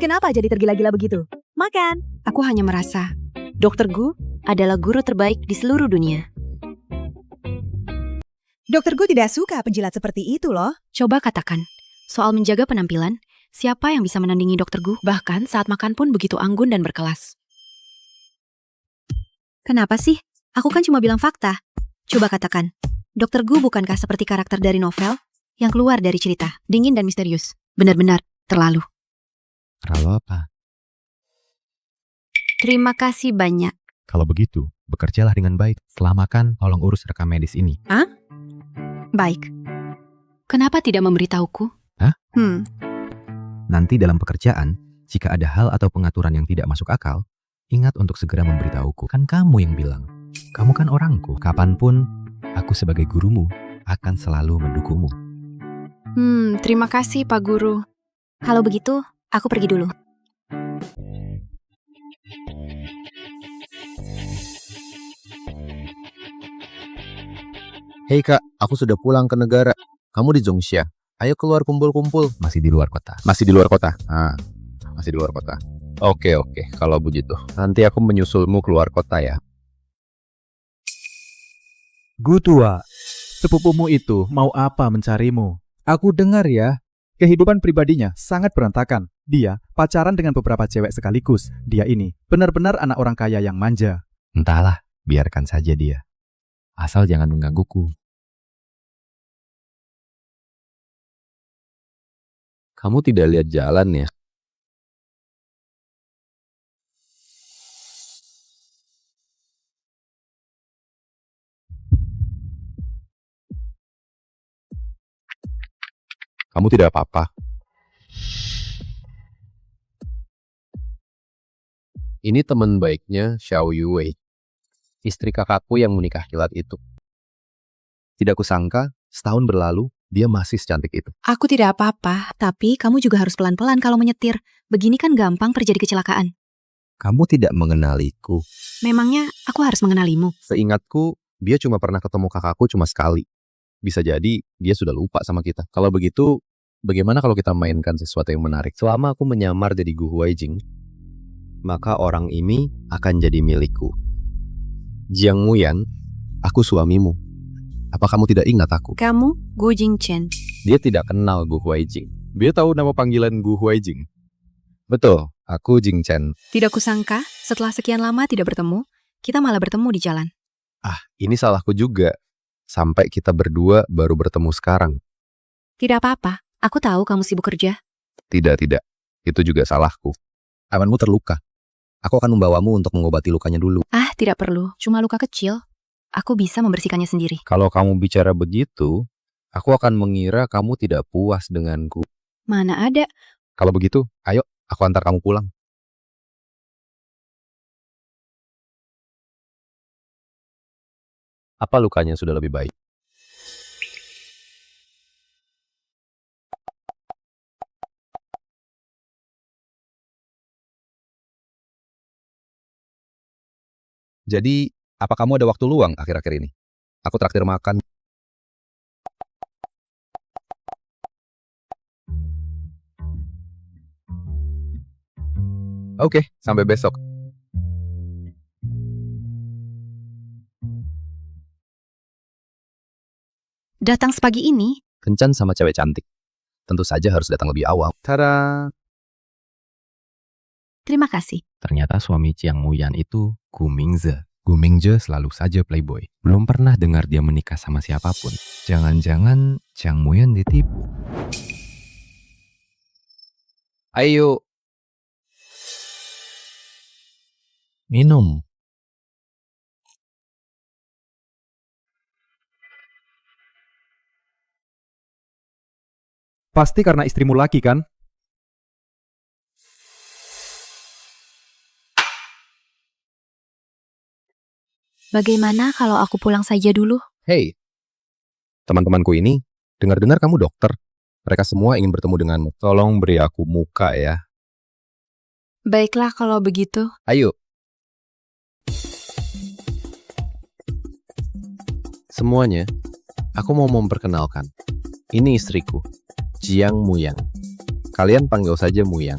Kenapa jadi tergila-gila begitu? Makan. Aku hanya merasa, Dokter Gu adalah guru terbaik di seluruh dunia. Dokter Gu tidak suka penjilat seperti itu loh. Coba katakan, soal menjaga penampilan, siapa yang bisa menandingi Dokter Gu? Bahkan saat makan pun begitu anggun dan berkelas. Kenapa sih? Aku kan cuma bilang fakta. Coba katakan, Dokter Gu bukankah seperti karakter dari novel yang keluar dari cerita, dingin dan misterius? Benar-benar terlalu. Terlalu apa? Terima kasih banyak. Kalau begitu, bekerjalah dengan baik. Setelah makan, tolong urus rekam medis ini. Hah? Baik. Kenapa tidak memberitahuku? Hah? Nanti dalam pekerjaan, jika ada hal atau pengaturan yang tidak masuk akal, ingat untuk segera memberitahuku. Kan kamu yang bilang. Kamu kan orangku. Kapanpun, aku sebagai gurumu akan selalu mendukungmu. Terima kasih Pak Guru. Kalau begitu, aku pergi dulu. Hei kak, aku sudah pulang ke negara. Kamu di Zhongsha. Ayo keluar kumpul-kumpul. Masih di luar kota. Masih di luar kota? Masih di luar kota. Oke, kalau begitu. Nanti aku menyusulmu keluar kota ya. Gu tua, sepupumu itu mau apa mencarimu? Aku dengar ya, kehidupan pribadinya sangat berantakan. Dia pacaran dengan beberapa cewek sekaligus. Dia ini benar-benar anak orang kaya yang manja. Entahlah, biarkan saja dia. Asal jangan menggangguku. Kamu tidak lihat jalan ya? Kamu tidak apa-apa. Ini teman baiknya Xiao Yuwei, istri kakakku yang menikah kilat itu. Tidak kusangka, setahun berlalu, dia masih secantik itu. Aku tidak apa-apa, tapi kamu juga harus pelan-pelan kalau menyetir. Begini kan gampang terjadi kecelakaan. Kamu tidak mengenaliku. Memangnya aku harus mengenalimu? Seingatku, dia cuma pernah ketemu kakakku cuma sekali. Bisa jadi dia sudah lupa sama kita. Kalau begitu, bagaimana kalau kita mainkan sesuatu yang menarik? Selama aku menyamar jadi Gu Huaijing, maka orang ini akan jadi milikku. Jiang Muyan, aku suamimu. Apa kamu tidak ingat aku? Kamu Gu Jingchen. Dia tidak kenal Gu Huaijing. Dia tahu nama panggilan Gu Huaijing. Betul, aku Jing Chen. Tidak kusangka, setelah sekian lama tidak bertemu, kita malah bertemu di jalan. Ini salahku juga. Sampai kita berdua baru bertemu sekarang. Tidak apa-apa, aku tahu kamu sibuk kerja. Tidak. Itu juga salahku. Amanmu terluka. Aku akan membawamu untuk mengobati lukanya dulu. Tidak perlu, cuma luka kecil. Aku bisa membersihkannya sendiri. Kalau kamu bicara begitu, aku akan mengira kamu tidak puas denganku. Mana ada? Kalau begitu, ayo, aku antar kamu pulang. Apa lukanya sudah lebih baik? Jadi, apa kamu ada waktu luang akhir-akhir ini? Aku traktir makan. Oke, sampai besok. Datang sepagi ini? Kencan sama cewek cantik. Tentu saja harus datang lebih awal. Tada! Terima kasih. Ternyata suami Jiang Muyan itu Gu Mingze. Gu Mingze selalu saja playboy. Belum pernah dengar dia menikah sama siapapun. Jangan-jangan Jiang Muyan ditipu. Ayo. Minum. Pasti karena istrimu laki kan? Bagaimana kalau aku pulang saja dulu? Hei, teman-temanku ini, dengar-dengar kamu dokter. Mereka semua ingin bertemu denganmu. Tolong beri aku muka ya. Baiklah kalau begitu. Ayo. Semuanya, aku mau memperkenalkan. Ini istriku, Jiang Muyang. Kalian panggil saja Muyang.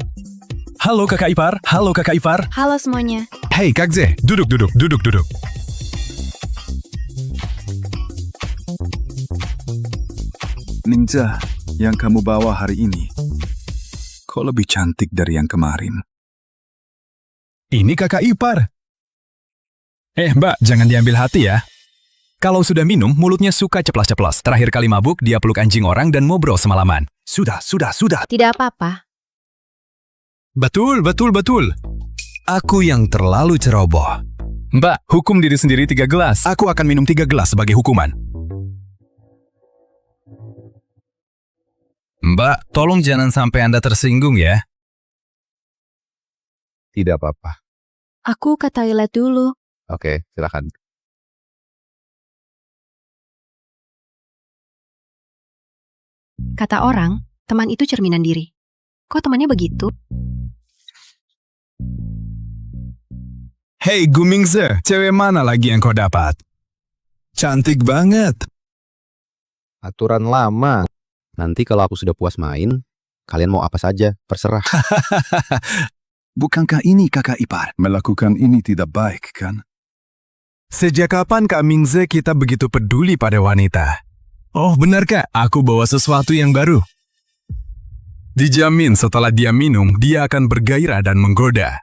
Halo kakak ipar, halo kakak ipar. Halo semuanya. Hei Kak Ze, duduk. Ningza, yang kamu bawa hari ini, kok lebih cantik dari yang kemarin? Ini kakak ipar. Mbak, jangan diambil hati ya. Kalau sudah minum, mulutnya suka ceplas-ceplos. Terakhir kali mabuk, dia peluk anjing orang dan ngobrol semalaman. Sudah. Tidak apa-apa. Betul. Aku yang terlalu ceroboh. Mbak, hukum diri sendiri 3 gelas. Aku akan minum 3 gelas sebagai hukuman. Mbak, tolong jangan sampai Anda tersinggung ya. Tidak apa-apa. Aku ke toilet dulu. Oke, silakan. Kata orang, teman itu cerminan diri. Kok temannya begitu? Hei Gu Mingze, cewek mana lagi yang kau dapat? Cantik banget. Aturan lama. Nanti kalau aku sudah puas main, kalian mau apa saja, terserah. Bukankah ini kakak ipar? Melakukan ini tidak baik, kan? Sejak kapan Kak Mingze kita begitu peduli pada wanita? Oh benarkah? Aku bawa sesuatu yang baru. Dijamin setelah dia minum, dia akan bergairah dan menggoda.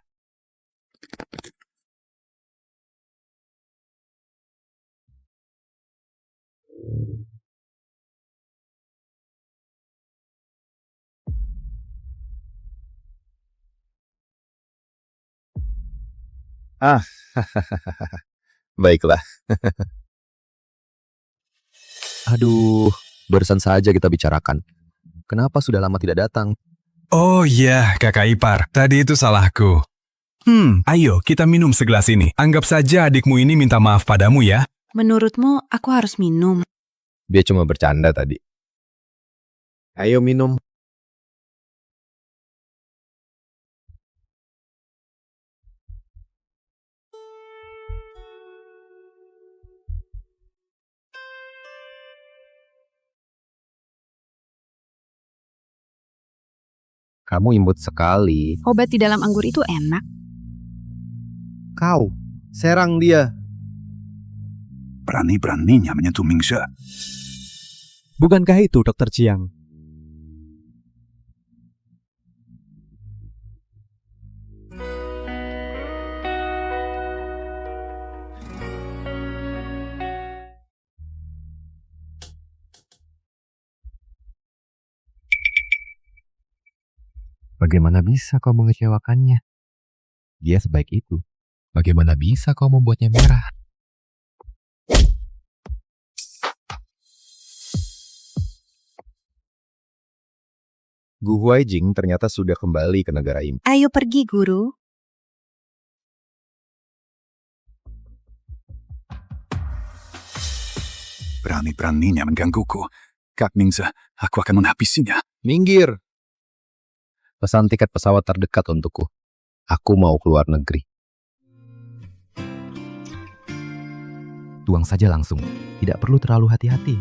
Baiklah. Aduh, barusan saja kita bicarakan. Kenapa sudah lama tidak datang? Oh iya, kakak ipar. Tadi itu salahku. Ayo kita minum segelas ini. Anggap saja adikmu ini minta maaf padamu ya. Menurutmu, aku harus minum? Dia cuma bercanda tadi. Ayo minum. Kamu imut sekali. Obat di dalam anggur itu enak. Kau, serang dia. Berani-beraninya menyentuh Mingse. Bukankah itu, Dokter Jiang? Bagaimana bisa kau mengecewakannya? Dia sebaik itu. Bagaimana bisa kau membuatnya merah? Gu Huaijing ternyata sudah kembali ke negara impian. Ayo pergi, Guru. Berani-beraninya menggangguku. Kak Mingse, aku akan menghabisinya. Minggir. Pesan tiket pesawat terdekat untukku. Aku mau keluar negeri. Tuang saja langsung. Tidak perlu terlalu hati-hati.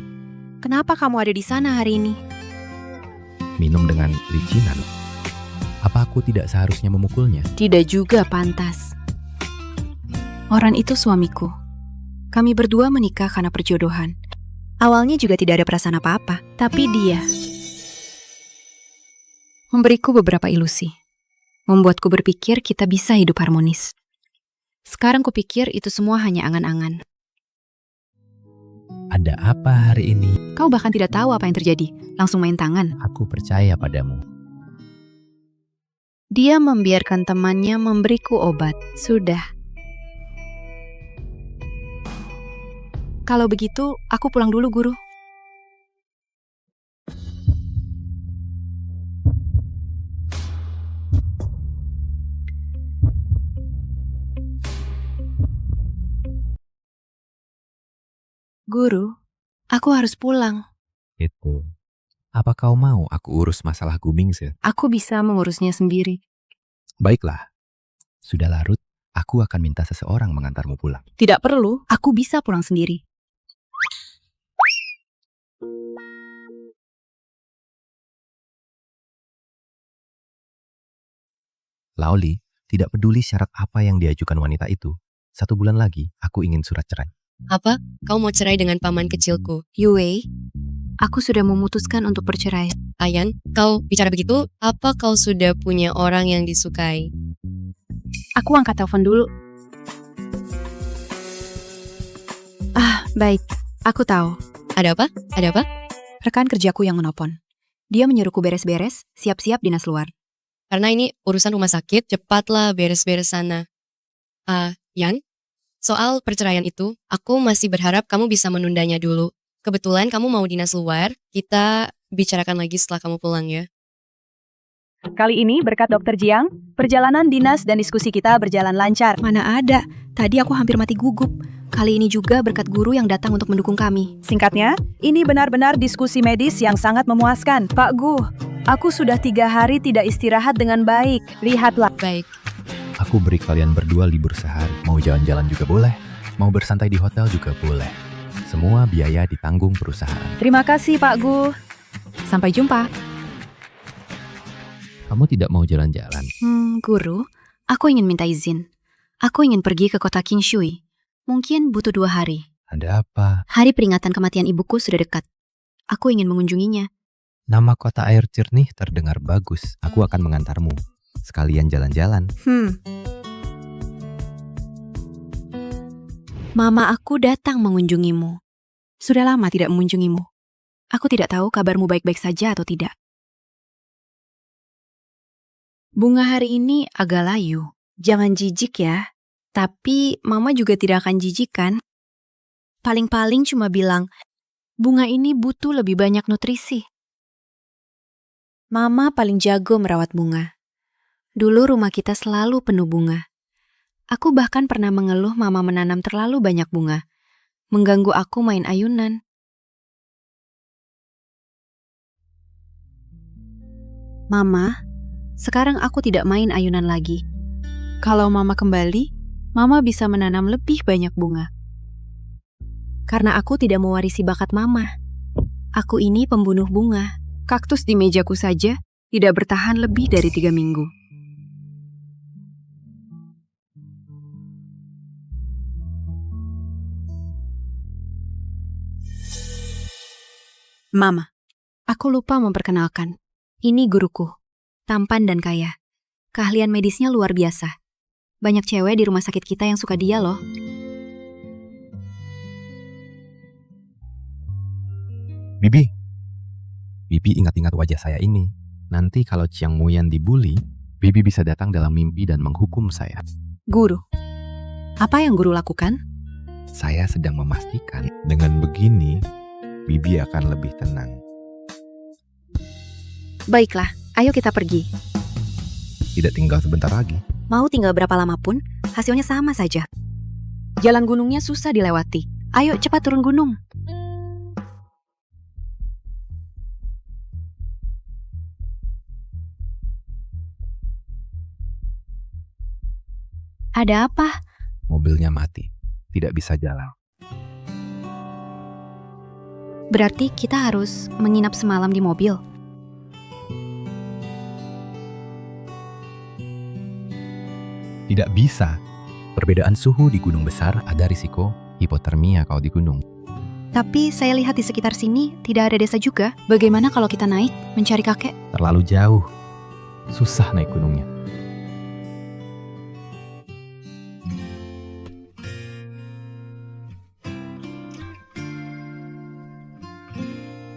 Kenapa kamu ada di sana hari ini? Minum dengan licinan. Apa aku tidak seharusnya memukulnya? Tidak juga pantas. Orang itu suamiku. Kami berdua menikah karena perjodohan. Awalnya juga tidak ada perasaan apa-apa. Tapi dia memberiku beberapa ilusi. Membuatku berpikir kita bisa hidup harmonis. Sekarang kupikir itu semua hanya angan-angan. Ada apa hari ini? Kau bahkan tidak tahu apa yang terjadi. Langsung main tangan. Aku percaya padamu. Dia membiarkan temannya memberiku obat. Sudah. Kalau begitu, aku pulang dulu, Guru. Guru, aku harus pulang. Itu. Apa kau mau aku urus masalah Mingse? Aku bisa mengurusnya sendiri. Baiklah. Sudah larut, aku akan minta seseorang mengantarmu pulang. Tidak perlu, aku bisa pulang sendiri. Laoli, tidak peduli syarat apa yang diajukan wanita itu. 1 bulan lagi, aku ingin surat cerai. Apa? Kau mau cerai dengan paman kecilku? Yue, aku sudah memutuskan untuk bercerai. Ayan, kau bicara begitu, apa kau sudah punya orang yang disukai? Aku angkat telepon dulu. Baik, aku tahu. Ada apa? Ada apa? Rekan kerjaku yang menelpon. Dia menyuruhku beres-beres, siap-siap dinas luar. Karena ini urusan rumah sakit, cepatlah beres-beres sana. Yan, soal perceraian itu, aku masih berharap kamu bisa menundanya dulu. Kebetulan kamu mau dinas luar, kita bicarakan lagi setelah kamu pulang ya. Kali ini berkat Dr. Jiang, perjalanan dinas dan diskusi kita berjalan lancar. Mana ada, tadi aku hampir mati gugup. Kali ini juga berkat guru yang datang untuk mendukung kami. Singkatnya, ini benar-benar diskusi medis yang sangat memuaskan. Pak Gu, aku sudah 3 hari tidak istirahat dengan baik. Lihatlah. Baik. Aku beri kalian berdua libur sehari. Mau jalan-jalan juga boleh. Mau bersantai di hotel juga boleh. Semua biaya ditanggung perusahaan. Terima kasih Pak Gu. Sampai jumpa. Kamu tidak mau jalan-jalan? Guru, aku ingin minta izin. Aku ingin pergi ke kota Qingshui. Mungkin butuh 2 hari. Ada apa? Hari peringatan kematian ibuku sudah dekat. Aku ingin mengunjunginya. Nama kota air jernih terdengar bagus. Aku akan mengantarmu. Sekalian jalan-jalan. Mama aku datang mengunjungimu. Sudah lama tidak mengunjungimu. Aku tidak tahu kabarmu baik-baik saja atau tidak. Bunga hari ini agak layu. Jangan jijik ya. Tapi Mama juga tidak akan jijik kan? Paling-paling cuma bilang, bunga ini butuh lebih banyak nutrisi. Mama paling jago merawat bunga. Dulu rumah kita selalu penuh bunga. Aku bahkan pernah mengeluh Mama menanam terlalu banyak bunga. Mengganggu aku main ayunan. Mama, sekarang aku tidak main ayunan lagi. Kalau Mama kembali, Mama bisa menanam lebih banyak bunga. Karena aku tidak mewarisi bakat Mama. Aku ini pembunuh bunga. Kaktus di mejaku saja tidak bertahan lebih dari 3 minggu. Mama, aku lupa memperkenalkan. Ini guruku, tampan dan kaya. Keahlian medisnya luar biasa. Banyak cewek di rumah sakit kita yang suka dia loh. Bibi. Bibi ingat-ingat wajah saya ini. Nanti kalau Chiang Muyan dibully, Bibi bisa datang dalam mimpi dan menghukum saya. Guru, apa yang guru lakukan? Saya sedang memastikan dengan begini, Bibi akan lebih tenang. Baiklah, ayo kita pergi. Tidak tinggal sebentar lagi. Mau tinggal berapa lama pun, hasilnya sama saja. Jalan gunungnya susah dilewati. Ayo cepat turun gunung. Ada apa? Mobilnya mati. Tidak bisa jalan. Berarti kita harus menginap semalam di mobil. Tidak bisa. Perbedaan suhu di gunung besar ada risiko hipotermia kalau di gunung. Tapi saya lihat di sekitar sini tidak ada desa juga. Bagaimana kalau kita naik mencari kakek? Terlalu jauh. Susah naik gunungnya.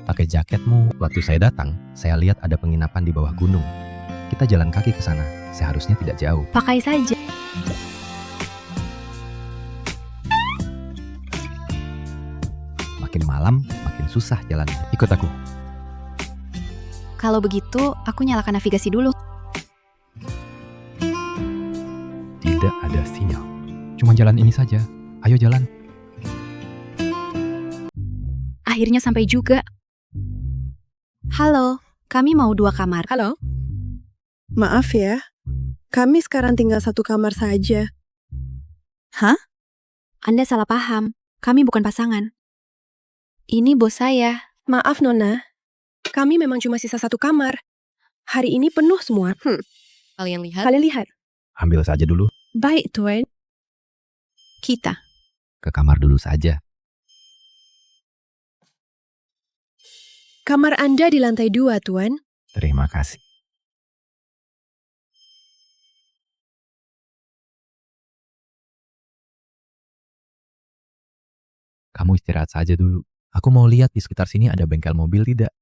Pakai jaketmu. Waktu saya datang, saya lihat ada penginapan di bawah gunung. Kita jalan kaki ke sana. Seharusnya tidak jauh. Pakai saja. Makin malam, makin susah jalannya. Ikut aku. Kalau begitu, aku nyalakan navigasi dulu. Tidak ada sinyal. Cuma jalan ini saja. Ayo jalan. Akhirnya sampai juga. Halo, kami mau 2 kamar. Halo? Maaf ya, kami sekarang tinggal 1 kamar saja. Hah? Anda salah paham. Kami bukan pasangan. Ini bos saya. Maaf Nona, kami memang cuma sisa 1 kamar. Hari ini penuh semua. Kalian lihat? Kalian lihat. Ambil saja dulu. Baik Tuan. Kita. Ke kamar dulu saja. Kamar Anda di lantai 2 Tuan. Terima kasih. Kamu istirahat saja dulu. Aku mau lihat di sekitar sini ada bengkel mobil tidak.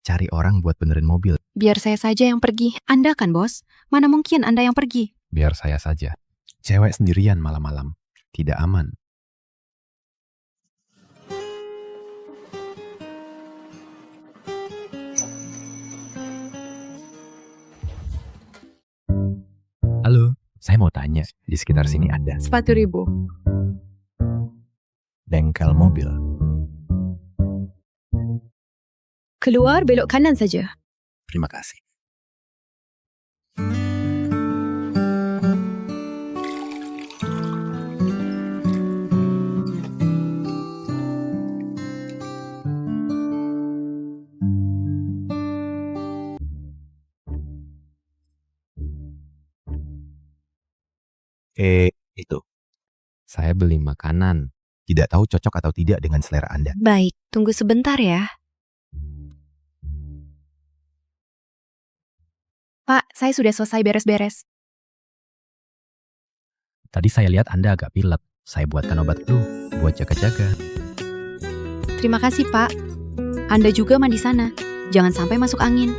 Cari orang buat benerin mobil. Biar saya saja yang pergi. Anda kan bos? Mana mungkin Anda yang pergi? Biar saya saja. Cewek sendirian malam-malam. Tidak aman. Halo, saya mau tanya. Di sekitar sini ada Sepatu ribu. bengkel mobil. Keluar belok kanan saja. Terima kasih. Itu. Saya beli makanan. Tidak tahu cocok atau tidak dengan selera Anda. Baik, tunggu sebentar ya. Pak, saya sudah selesai beres-beres. Tadi saya lihat Anda agak pilek. Saya buatkan obat flu buat jaga-jaga. Terima kasih, Pak. Anda juga mandi sana. Jangan sampai masuk angin.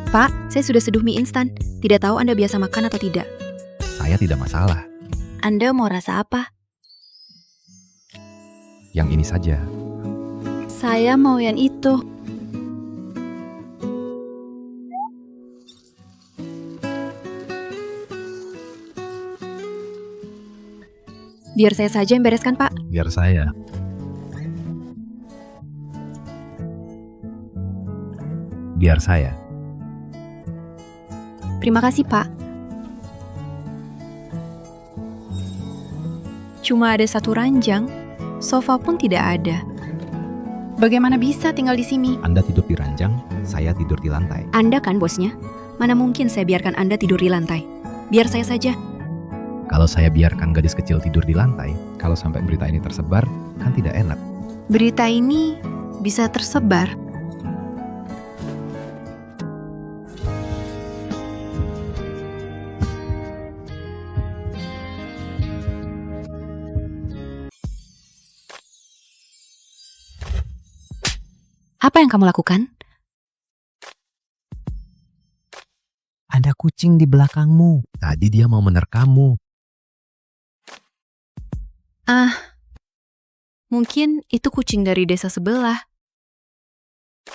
Pak, saya sudah seduh mie instan. Tidak tahu Anda biasa makan atau tidak. Saya tidak masalah. Anda mau rasa apa? Yang ini saja. Saya mau yang itu. Biar saya saja yang bereskan, Pak. Biar saya. Biar saya. Terima kasih, Pak. Cuma ada satu ranjang, sofa pun tidak ada. Bagaimana bisa tinggal di sini? Anda tidur di ranjang, saya tidur di lantai. Anda kan bosnya? Mana mungkin saya biarkan Anda tidur di lantai? Biar saya saja. Kalau saya biarkan gadis kecil tidur di lantai, kalau sampai berita ini tersebar, kan tidak enak. Berita ini bisa tersebar. Apa yang kamu lakukan? Ada kucing di belakangmu. Tadi dia mau menerkammu. Mungkin itu kucing dari desa sebelah.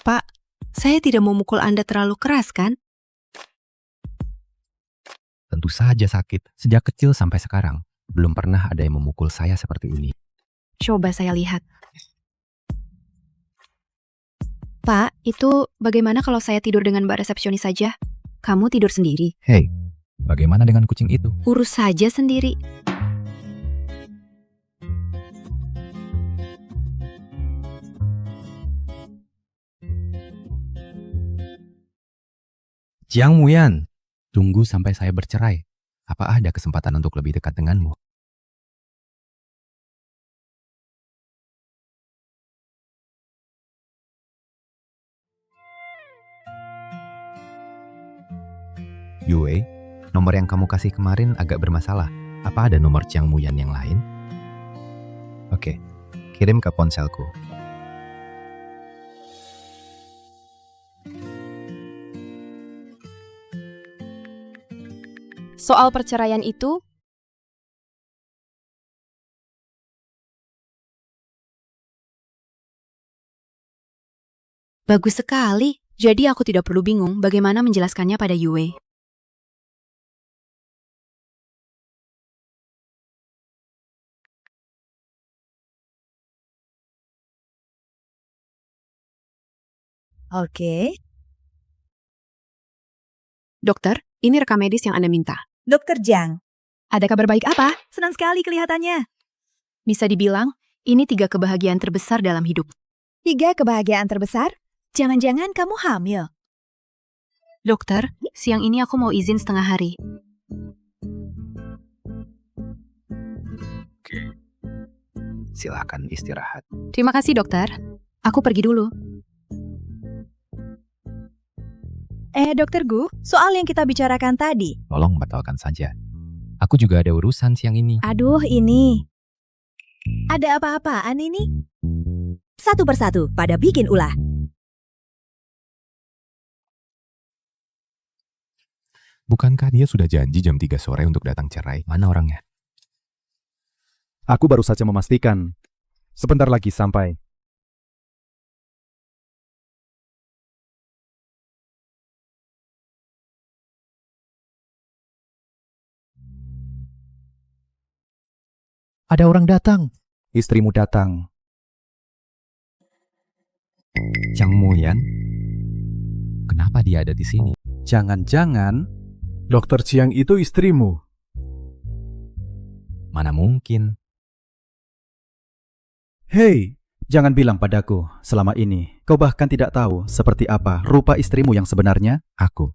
Pak, saya tidak mau mukul Anda terlalu keras, kan? Tentu saja sakit. Sejak kecil sampai sekarang, belum pernah ada yang memukul saya seperti ini. Coba saya lihat. Pak, itu bagaimana kalau saya tidur dengan Mbak resepsionis saja? Kamu tidur sendiri. Hei, bagaimana dengan kucing itu? Urus saja sendiri. Jiang Muyan, tunggu sampai saya bercerai. Apa ada kesempatan untuk lebih dekat denganmu? Yue, nomor yang kamu kasih kemarin agak bermasalah. Apa ada nomor Jiang Muyan yang lain? Oke, kirim ke ponselku. Soal perceraian itu, Bagus sekali. Jadi aku tidak perlu bingung bagaimana menjelaskannya pada Yue. Oke. Dokter, ini rekam medis yang Anda minta. Dokter Jiang, Ada kabar baik apa? senang sekali kelihatannya. Bisa dibilang, ini 3 kebahagiaan terbesar dalam hidup. 3 kebahagiaan terbesar? Jangan-jangan kamu hamil? Dokter, siang ini aku mau izin setengah hari. Silakan istirahat. Terima kasih, dokter. Aku pergi dulu. Dokter Gu, soal yang kita bicarakan tadi. Tolong batalkan saja. Aku juga ada urusan siang ini. Aduh, ini. Ada apa-apaan ini? Satu persatu pada bikin ulah. Bukankah dia sudah janji jam 3 sore untuk datang cerai? Mana orangnya? Aku baru saja memastikan. Sebentar lagi sampai. Ada orang datang. Istrimu datang. Jiang Muyan? Kenapa dia ada di sini? Jangan-jangan Dokter Jiang itu istrimu. Mana mungkin? Hei, jangan bilang padaku selama ini kau bahkan tidak tahu seperti apa rupa istrimu yang sebenarnya. Aku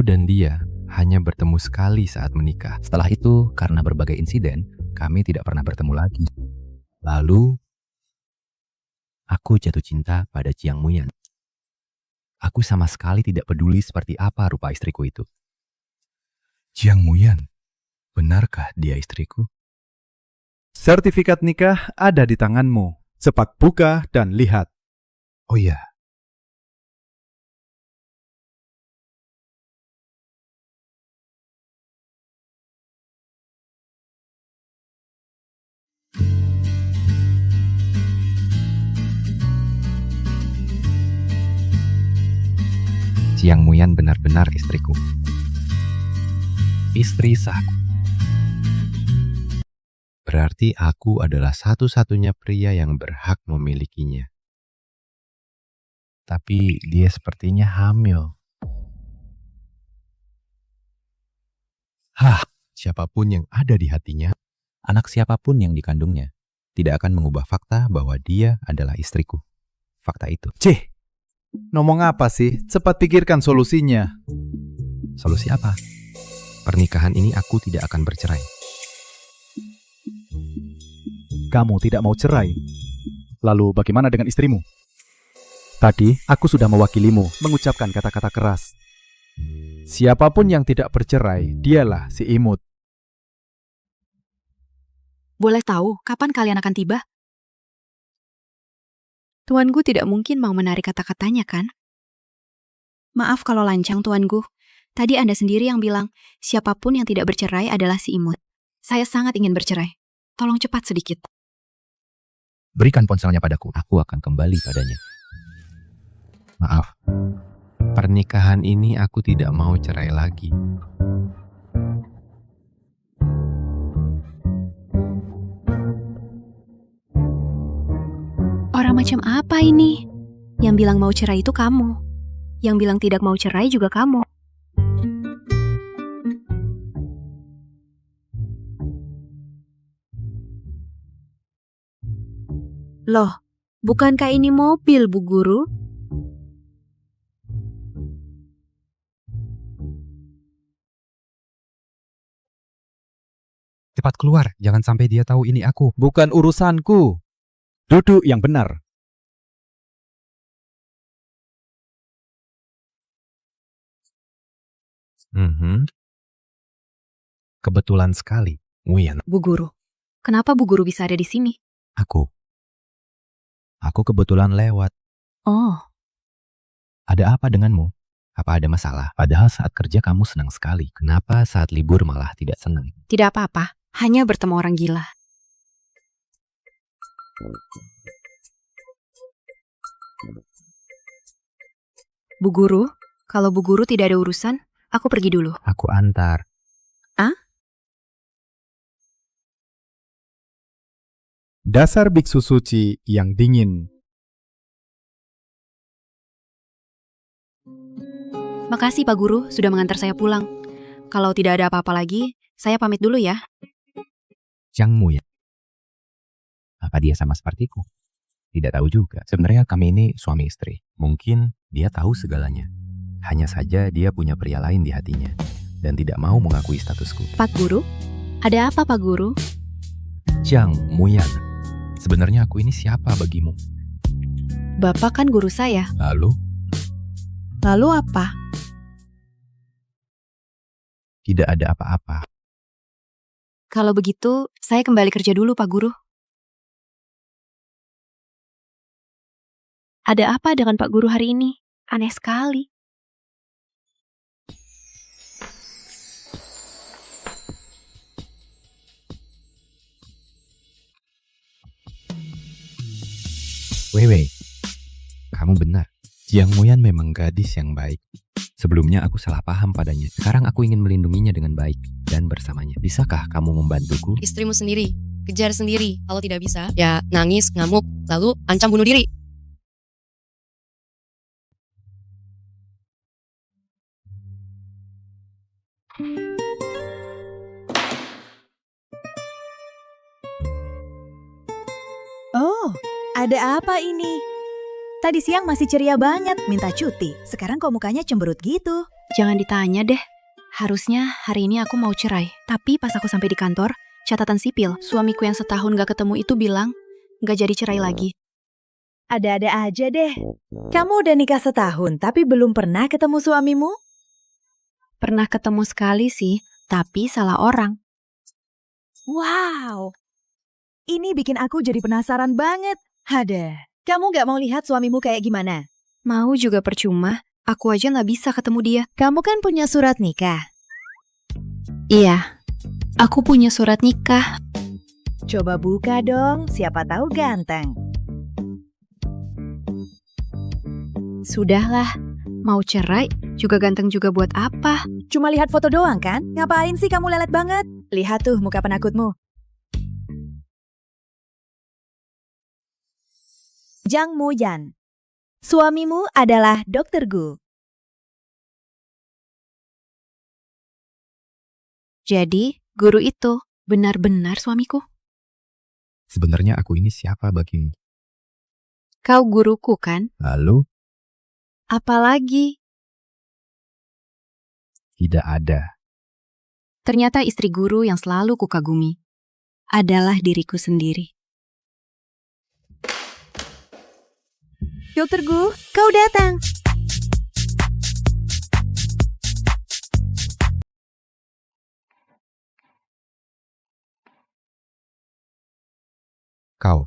dan dia hanya bertemu sekali saat menikah. Setelah itu, karena berbagai insiden, kami tidak pernah bertemu lagi. Lalu, aku jatuh cinta pada Jiang Muyan. Aku sama sekali tidak peduli seperti apa rupa istriku itu. Jiang Muyan, benarkah dia istriku? Sertifikat nikah ada di tanganmu. Cepat buka dan lihat. Oh iya. Jiang Muyan benar-benar istriku. Istri sahku. Berarti aku adalah satu-satunya pria yang berhak memilikinya. Tapi dia sepertinya hamil. Siapapun yang ada di hatinya, anak siapapun yang dikandungnya, tidak akan mengubah fakta bahwa dia adalah istriku. Fakta itu. Ngomong apa sih? Cepat pikirkan solusinya. Solusi apa? Pernikahan ini aku tidak akan bercerai. Kamu tidak mau cerai. Lalu bagaimana dengan istrimu? Tadi aku sudah mewakilimu mengucapkan kata-kata keras. Siapapun yang tidak bercerai, dialah si imut. Boleh tahu kapan kalian akan tiba? Tuanku tidak mungkin mau menarik kata-katanya, kan? Maaf kalau lancang, Tuanku. Tadi Anda sendiri yang bilang, siapapun yang tidak bercerai adalah si imut. Saya sangat ingin bercerai. Tolong cepat sedikit. Berikan ponselnya padaku, aku akan kembali padanya. Maaf, pernikahan ini aku tidak mau cerai lagi. Orang macam apa ini? Yang bilang mau cerai itu kamu. Yang bilang tidak mau cerai juga kamu. Loh, bukankah ini mobil, Bu Guru? Cepat keluar, jangan sampai dia tahu ini aku. Bukan urusanku. Duduk yang benar. Kebetulan sekali, Muyan. Bu Guru, kenapa Bu Guru bisa ada di sini? Aku kebetulan lewat. Oh, Ada apa denganmu? Apa ada masalah? Padahal saat kerja kamu senang sekali. Kenapa saat libur malah tidak senang? tidak apa-apa. Hanya bertemu orang gila. Bu Guru, kalau Bu Guru tidak ada urusan, aku pergi dulu. Aku antar. Dasar biksu suci yang dingin. Makasih Pak Guru sudah mengantar saya pulang. Kalau tidak ada apa-apa lagi, saya pamit dulu ya. Jiang Muyan. Apa dia sama sepertiku? Tidak tahu juga. Sebenarnya kami ini suami istri. Mungkin dia tahu segalanya. Hanya saja dia punya pria lain di hatinya. Dan tidak mau mengakui statusku. Pak Guru? Ada apa Pak Guru? Jiang Muyan. Sebenarnya aku ini siapa bagimu? Bapak kan guru saya. Lalu? Lalu apa? Tidak ada apa-apa. Kalau begitu, saya kembali kerja dulu Pak Guru. Ada apa dengan Pak Guru hari ini? Aneh sekali. Wewe, kamu benar. Jiang Muyan memang gadis yang baik. Sebelumnya aku salah paham padanya. Sekarang aku ingin melindunginya dengan baik dan bersamanya. Bisakah kamu membantuku? Istrimu sendiri, kejar sendiri. Kalau tidak bisa, ya nangis, ngamuk, lalu ancam bunuh diri. Oh, ada apa ini? Tadi siang masih ceria banget, minta cuti. Sekarang kok mukanya cemberut gitu? Jangan ditanya deh. Harusnya hari ini aku mau cerai. Tapi pas aku sampai di kantor, catatan sipil, suamiku yang setahun gak ketemu itu bilang, gak jadi cerai lagi. Ada-ada aja deh. Kamu udah nikah setahun, tapi belum pernah ketemu suamimu? Pernah ketemu sekali sih, tapi salah orang. Wow, ini bikin aku jadi penasaran banget. Ada, kamu gak mau lihat suamimu kayak gimana? Mau juga percuma, aku aja gak bisa ketemu dia. Kamu kan punya surat nikah. Iya, aku punya surat nikah. Coba buka dong, siapa tahu ganteng. Sudahlah, mau cerai, Juga ganteng juga buat apa? Cuma lihat foto doang kan? Ngapain sih kamu lelet banget? Lihat tuh muka penakutmu. Jang Mo-yan. Suamimu adalah Dr. Gu. Jadi, guru itu benar-benar suamiku. Sebenarnya aku ini siapa bagimu? Kau guruku kan? Lalu, Apalagi? tidak ada. Ternyata istri guru yang selalu kukagumi adalah diriku sendiri. Dr. Gu, kau datang. Kau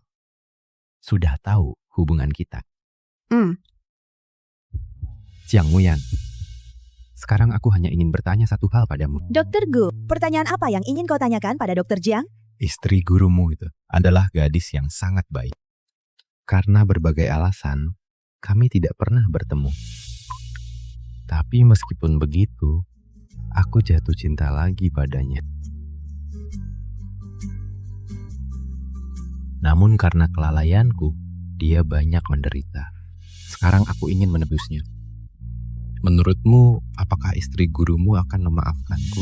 sudah tahu hubungan kita. Jiang Muyan, sekarang aku hanya ingin bertanya satu hal padamu. Dr. Gu, pertanyaan apa yang ingin kau tanyakan pada Dr. Jiang? Istri gurumu itu adalah gadis yang sangat baik. Karena berbagai alasan, kami tidak pernah bertemu. Tapi meskipun begitu, aku jatuh cinta lagi padanya. Namun karena kelalaianku, dia banyak menderita. Sekarang aku ingin menebusnya. Menurutmu, apakah istri gurumu akan memaafkanku?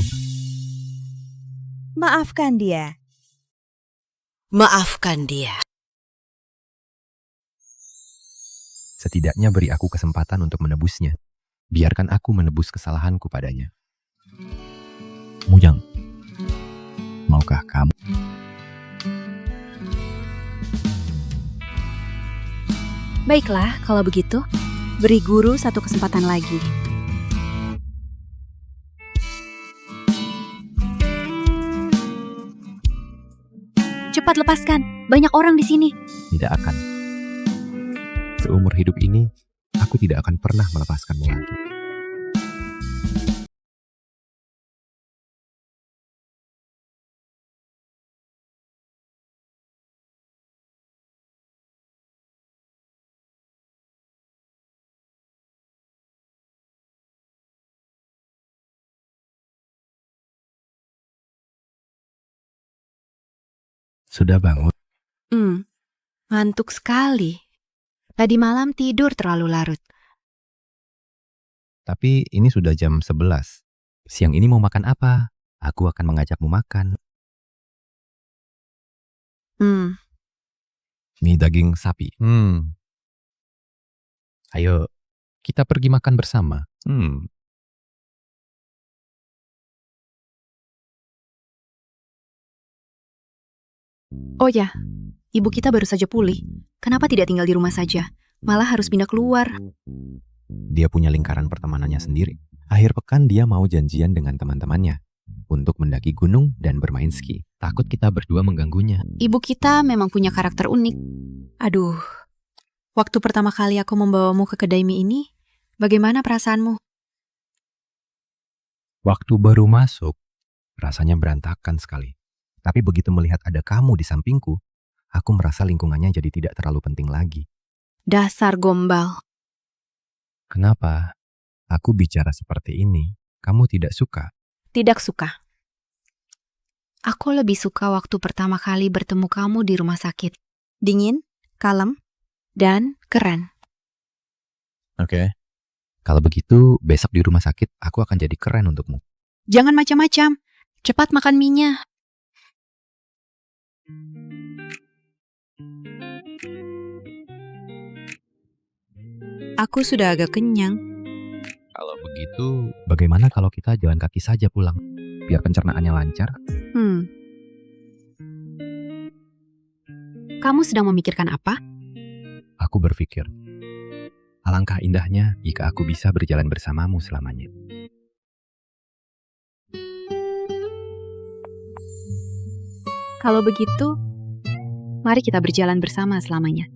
Maafkan dia. Maafkan dia. Setidaknya beri aku kesempatan untuk menebusnya. Biarkan aku menebus kesalahanku padanya. Mujang, maukah kamu? Baiklah, kalau begitu, beri guru satu kesempatan lagi. Cepat lepaskan, banyak orang di sini. Tidak akan. Seumur hidup ini, aku tidak akan pernah melepaskanmu lagi. Sudah bangun? Ngantuk sekali. Tadi malam tidur terlalu larut. Tapi ini sudah jam 11. Siang ini mau makan apa? Aku akan mengajakmu makan. Mie daging sapi. Ayo, kita pergi makan bersama. Oh ya, ibu kita baru saja pulih. Kenapa tidak tinggal di rumah saja? Malah harus pindah keluar. Dia punya lingkaran pertemanannya sendiri. Akhir pekan dia mau janjian dengan teman-temannya untuk mendaki gunung dan bermain ski. Takut kita berdua mengganggunya. Ibu kita memang punya karakter unik. Aduh, waktu pertama kali aku membawamu ke kedai mie ini, bagaimana perasaanmu? Waktu baru masuk, rasanya berantakan sekali. Tapi begitu melihat ada kamu di sampingku, aku merasa lingkungannya jadi tidak terlalu penting lagi. Dasar gombal. Kenapa? Aku bicara seperti ini, kamu tidak suka? Tidak suka. Aku lebih suka waktu pertama kali bertemu kamu di rumah sakit. Dingin, kalem, dan keren. Oke. Kalau begitu, besok di rumah sakit aku akan jadi keren untukmu. Jangan macam-macam. Cepat makan mie-nya. Aku sudah agak kenyang. Kalau begitu, bagaimana kalau kita jalan kaki saja pulang? Biar pencernaannya lancar. Kamu sedang memikirkan apa? Aku berpikir, alangkah indahnya jika aku bisa berjalan bersamamu selamanya. Kalau begitu, mari kita berjalan bersama selamanya.